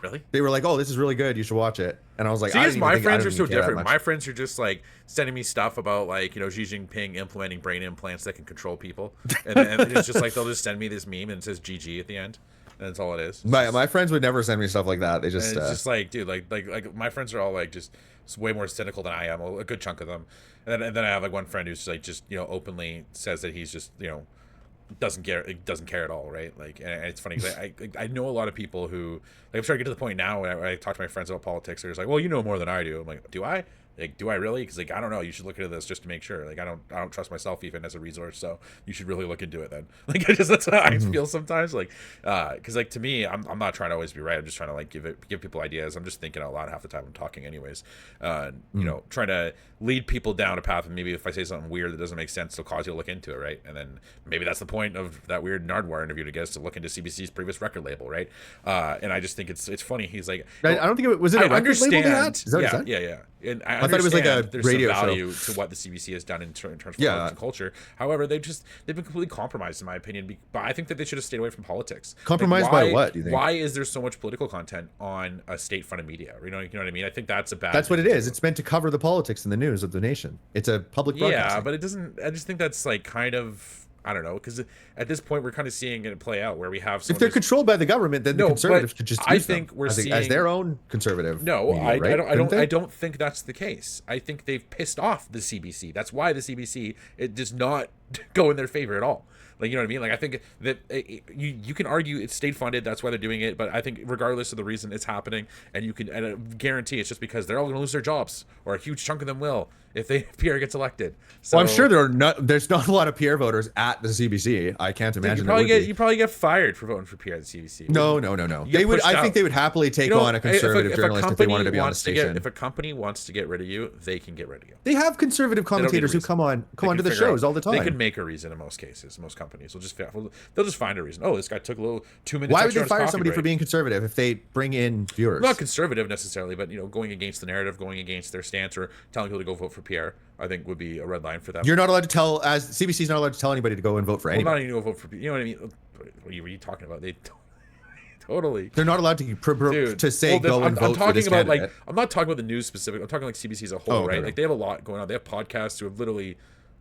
Really?
They were like, "Oh, this is really good. You should watch it." And I was like,
my friends are so different. My friends are just like sending me stuff about like Xi Jinping implementing brain implants that can control people, and it's just like they'll just send me this meme and it says GG at the end, and that's all it is.
My friends would never send me stuff like that. They just
it's just like, dude, like my friends are all like just way more cynical than I am. A good chunk of them, and then I have like one friend who's like just openly says that he's just doesn't care at all, right? Like, and it's funny because I know a lot of people who like I'm starting to get to the point now when I talk to my friends about politics. They're just like, well, you know more than I do. I'm like, do I? Like, do I really? Because like I don't know. You should look into this just to make sure. Like I don't trust myself even as a resource. So you should really look into it then. Like that's how I feel sometimes. Like because like to me, I'm not trying to always be right. I'm just trying to like give people ideas. I'm just thinking out loud half the time I'm talking anyways. Trying to lead people down a path. And maybe if I say something weird that doesn't make sense, it'll cause you to look into it, right? And then maybe that's the point of that weird Nardwuar interview to get us to look into CBC's previous record label, right? And I just think it's funny. He's like,
I don't think it was a record label. Is that what you said?
Yeah. And
I thought it was like a
there's
radio
some value
show
to what the CBC has done in terms of politics and culture. However, they've been completely compromised in my opinion. But I think that they should have stayed away from politics.
Compromised by what? Do you think?
Why is there so much political content on a state-funded media? You know what I mean? I think that's a bad.
That's what it is. It's meant to cover the politics and the news of the nation. It's a public broadcasting.
Yeah, but it doesn't. I just think that's like kind of. I don't know, because at this point we're kind of seeing it play out where we have.
If they're controlled by the government, then the conservatives could just use them as their own conservative.
No,
media,
I don't think that's the case. I think they've pissed off the CBC. That's why the CBC it does not go in their favor at all. Like, you know what I mean? Like, I think that you can argue it's state funded. That's why they're doing it. But I think regardless of the reason it's happening, and I guarantee it's just because they're all going to lose their jobs, or a huge chunk of them will if Pierre gets elected. So,
well, I'm sure there's not a lot of Pierre voters at the CBC. I can't imagine.
You probably get fired for voting for Pierre at the CBC.
No. They would. I think they would happily take on a conservative journalist if they wanted to be on a station.
If a company wants to get rid of you, they can get rid of you.
They have conservative commentators who come onto the shows all the time.
They can make a reason in most cases. Most companies will they'll just find a reason. Oh, this guy took a little 2 minutes.
Why would they fire somebody for being conservative if they bring in viewers?
Not conservative necessarily, but going against the narrative, going against their stance, or telling people to go vote for Pierre, I think would be a red line for them.
You're not allowed to tell, as CBC's not allowed to tell anybody to go and vote for anybody.
Not even go vote for. You know what I mean? What are you talking about? They totally.
They're not allowed to say go and vote for this candidate.
Like, I'm not talking about the news specific. I'm talking like CBC as a whole, right? Like they have a lot going on. They have podcasts who have literally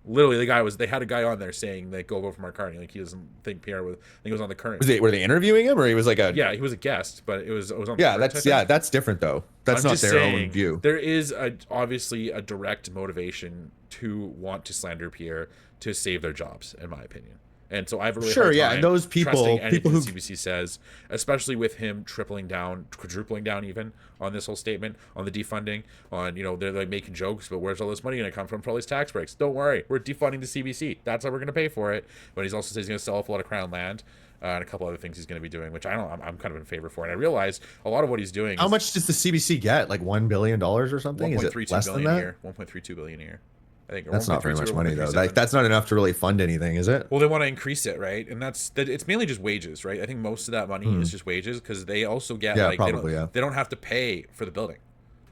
they had a guy on there saying that go vote for Mark Carney. Like he doesn't think Pierre was. I think he was on the Current.
Were they interviewing him, or he was like a?
Yeah, he was a guest, but it was on. The
Current, that's different though. That's not their own view.
There is obviously a direct motivation to want to slander Pierre to save their jobs, in my opinion. And so I have a really hard time
and those people who
CBC says, especially with him tripling down, quadrupling down even on this whole statement on the defunding, on they're like making jokes, but where's all this money going to come from for all these tax breaks? Don't worry, we're defunding the CBC. That's how we're going to pay for it. But he's also says he's going to sell off a lot of Crown land. And a couple other things he's going to be doing, which I'm kind of in favor for. And I realize a lot of what he's doing.
How much does the CBC get? Like $1 billion or something? Is it less than that?
$1.32 billion a year. I think
that's not very
1.32
much
or
money though.
1.37.
That's not enough to really fund anything, is it?
Well, they want to increase it, right? And it's mainly just wages, right? I think most of that money is just wages because they also get they don't have to pay for the building.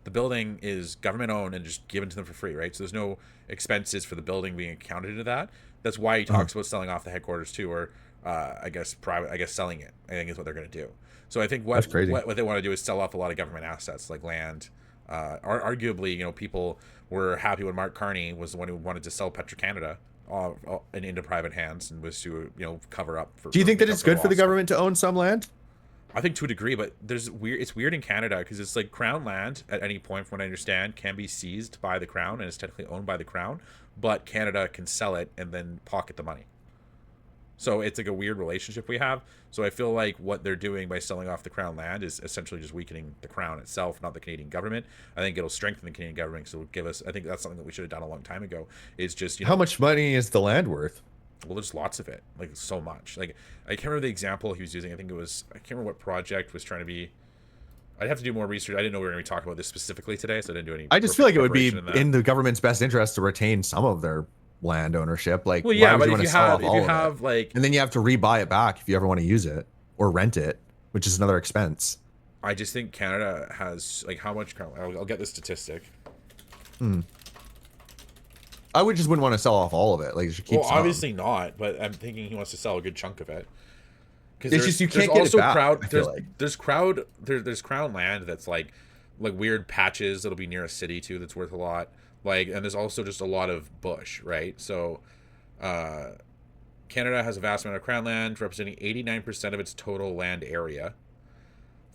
The building is government owned and just given to them for free, right? So there's no expenses for the building being accounted into that. That's why he talks about selling off the headquarters too, or I guess selling it. I think is what they're going to do. So I think what they want to do is sell off a lot of government assets like land. Arguably, people were happy when Mark Carney was the one who wanted to sell Petro-Canada and into private hands and was to cover up for.
Do you think that it's good for the government to own some land?
I think to a degree, but it's weird in Canada because it's like crown land at any point, from what I understand, can be seized by the crown and is technically owned by the crown, but Canada can sell it and then pocket the money. So it's like a weird relationship we have. So I feel like what they're doing by selling off the crown land is essentially just weakening the crown itself, not the Canadian government. I think it'll strengthen the Canadian government because it'll give us, I think that's something that we should have done a long time ago, is just,
how much money is the land worth?
Well, there's lots of it, like so much. Like I can't remember the example he was using. I think it was, I can't remember what project was trying to be. I'd have to do more research. I didn't know we were going to be talking about this specifically today, so I didn't do any.
I just feel like it would be in the government's best interest to retain some of their land ownership. Like,
well, yeah, but if you have like,
and then you have to rebuy it back if you ever want to use it or rent it, which is another expense.
I just think Canada has like how much. I'll get the statistic.
I wouldn't want to sell off all of it. Like, keep some.
Obviously not, but I'm thinking he wants to sell a good chunk of it.
Because it's just you can't get it back.
There's crown land that's like weird patches that'll be near a city too that's worth a lot. Like, and there's also just a lot of bush, right? So Canada has a vast amount of crown land representing 89% of its total land area.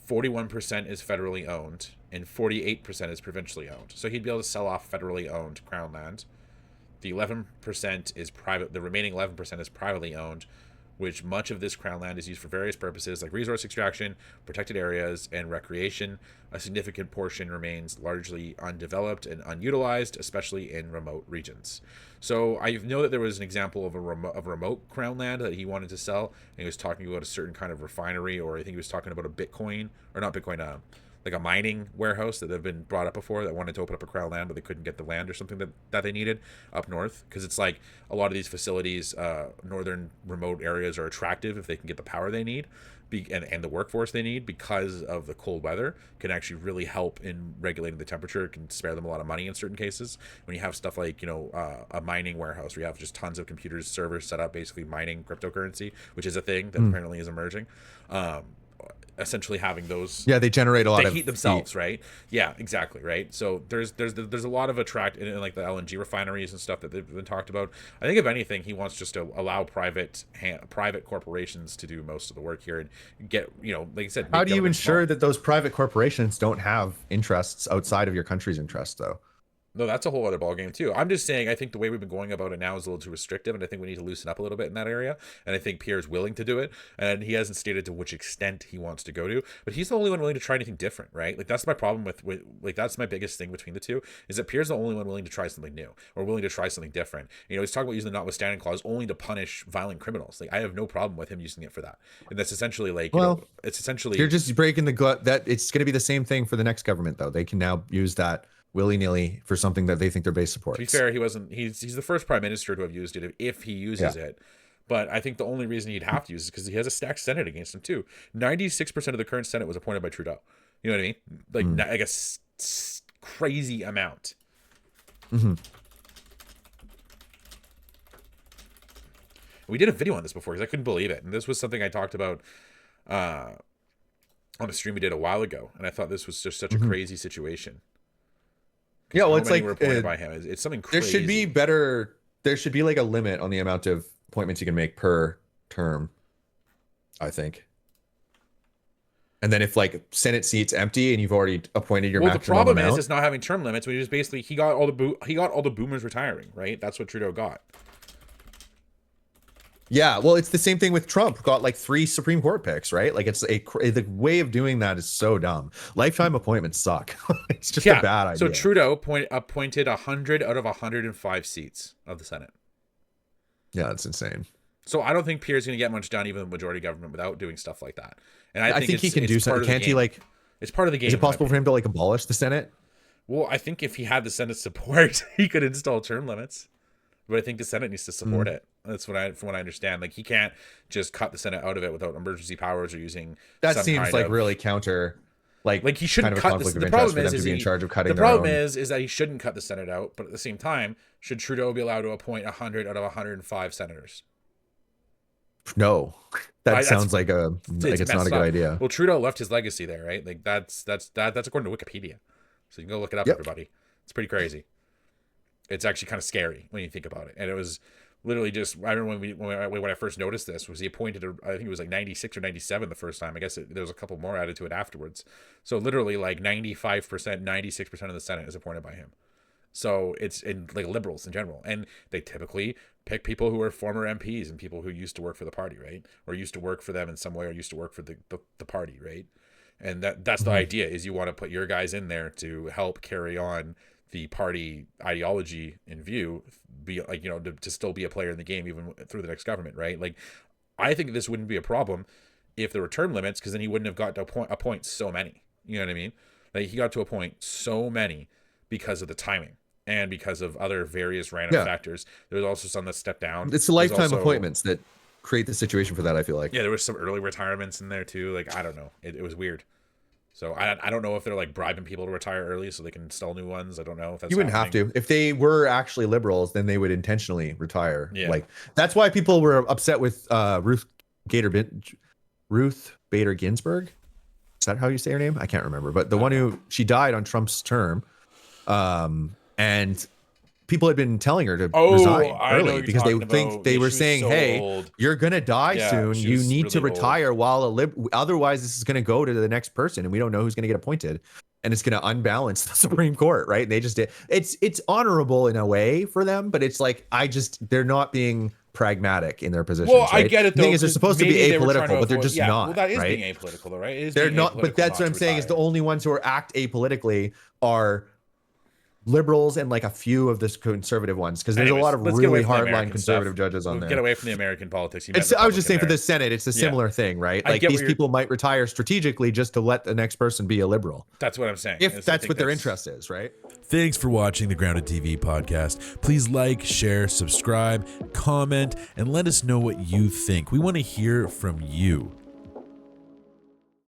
41% is federally owned and 48% is provincially owned. So he'd be able to sell off federally owned crown land. The 11% is private. The remaining 11% is privately owned, which much of this crown land is used for various purposes like resource extraction, protected areas, and recreation. A significant portion remains largely undeveloped and unutilized, especially in remote regions. So I know that there was an example of a remote crown land that he wanted to sell, and he was talking about a certain kind of refinery, or I think he was talking about like a mining warehouse that have been brought up before that wanted to open up a crown land, but they couldn't get the land or something that they needed up north. Because it's like a lot of these facilities, northern remote areas are attractive if they can get the power they need and the workforce they need because of the cold weather can actually really help in regulating the temperature. It can spare them a lot of money in certain cases. When you have stuff like, a mining warehouse where you have just tons of computers, servers set up, basically mining cryptocurrency, which is a thing that apparently is emerging. Essentially having those,
they generate a lot of
heat themselves, right? Yeah, exactly, right. So there's a lot of in like the LNG refineries and stuff that they've been talked about. I think if anything, he wants just to allow private corporations to do most of the work here and get, like I said.
How do you ensure that those private corporations don't have interests outside of your country's interests, though?
No, that's a whole other ballgame too. I'm just saying, I think the way we've been going about it now is a little too restrictive, and I think we need to loosen up a little bit in that area. And I think Pierre's willing to do it, and he hasn't stated to which extent he wants to go to. But he's the only one willing to try anything different, right? Like that's my problem with like that's my biggest thing between the two is that Pierre's the only one willing to try something new or willing to try something different. He's talking about using the notwithstanding clause only to punish violent criminals. Like I have no problem with him using it for that, and that's essentially like it's essentially you're just
breaking the gut that it's going to be the same thing for the next government though. They can now use that willy-nilly for something that they think their base supports.
To be fair, he's the first prime minister to have used it if he uses it. But I think the only reason he'd have to use it is because he has a stacked Senate against him too. 96% of the current Senate was appointed by Trudeau. You know what I mean? Like a crazy amount. We did a video on this before because I couldn't believe it. And this was something I talked about on a stream we did a while ago. And I thought this was just such a crazy situation.
Yeah, well, it's like
by him. It's something crazy.
There should be like a limit on the amount of appointments you can make per term, I think. And then if like Senate seats empty and you've already appointed your maximum
the problem
amount,
is it's not having term limits. We just basically he got all the boomers retiring, right? That's what Trudeau got.
Yeah, well, it's the same thing with Trump. Got like 3 Supreme Court picks, right? Like the way of doing that is so dumb. Lifetime appointments suck. It's just a bad idea.
So Trudeau appointed 100 out of 105 seats of the Senate.
Yeah, that's insane.
So I don't think Pierre's going to get much done, even with majority government, without doing stuff like that. And I think
he can do something. Can't he like?
It's part of the game.
Is it possible for him to like abolish the Senate?
Well, I think if he had the Senate support, he could install term limits. But I think the Senate needs to support it. That's from what I understand. Like, he can't just cut the Senate out of it without emergency powers or using.
That seems like really counter. Like
he shouldn't
kind of
cut
the problem is to be in charge of cutting.
The problem is that he shouldn't cut the Senate out. But at the same time, should Trudeau be allowed to appoint 100 out of 105 senators?
No, that sounds like it's not a good idea.
Well, Trudeau left his legacy there, right? Like that's according to Wikipedia. So you can go look it up, everybody. It's pretty crazy. It's actually kind of scary when you think about it. And it was literally just, I remember when I first noticed this, was he appointed, I think it was like 96 or 97 the first time. I guess there was a couple more added to it afterwards. So literally like 95%, 96% of the Senate is appointed by him. So it's in like liberals in general. And they typically pick people who are former MPs and people who used to work for the party, right? Or used to work for them in some way, or used to work for the party, right? And that's the idea, is you want to put your guys in there to help carry on the party ideology in view, be like, to still be a player in the game even through the next government, right? Like, I think this wouldn't be a problem if there were term limits, because then he wouldn't have got to appoint so many. You know what I mean? Like, he got to appoint so many because of the timing and because of other various random factors. There's also some that stepped down.
It's the lifetime appointments that create the situation for that, I feel like.
Yeah, there was some early retirements in there too. Like, I don't know. It was weird. So I don't know if they're like bribing people to retire early so they can install new ones. I don't know if that's.
You wouldn't have to. If they were actually liberals, then they would intentionally retire.
Yeah.
Like, that's why people were upset with Ruth Bader Ginsburg. Is that how you say her name? I can't remember. But the one who, she died on Trump's term, and people had been telling her to resign early because they were saying, "Hey, old. You're gonna die soon. You need to retire while otherwise this is gonna go to the next person, and we don't know who's gonna get appointed, and it's gonna unbalance the Supreme Court, right?" And they just did. It's honorable in a way for them, but it's like they're not being pragmatic in their positions.
Well,
right?
I get it though.
The thing is, they're supposed to be apolitical, but they're just not.
Well, that is
right?
being apolitical, though, right?
They're not. But that's what I'm saying is the only ones who act apolitically are liberals and like a few of the conservative ones, because there's a lot of really hardline conservative judges on there.
Get away from the American politics.
I was just saying for the Senate, it's a similar thing, right? Like, these people might retire strategically just to let the next person be a liberal.
That's what I'm saying.
If that's what their interest is, right?
Thanks for watching the Grounded TV podcast. Please like, share, subscribe, comment, and let us know what you think. We want to hear from you.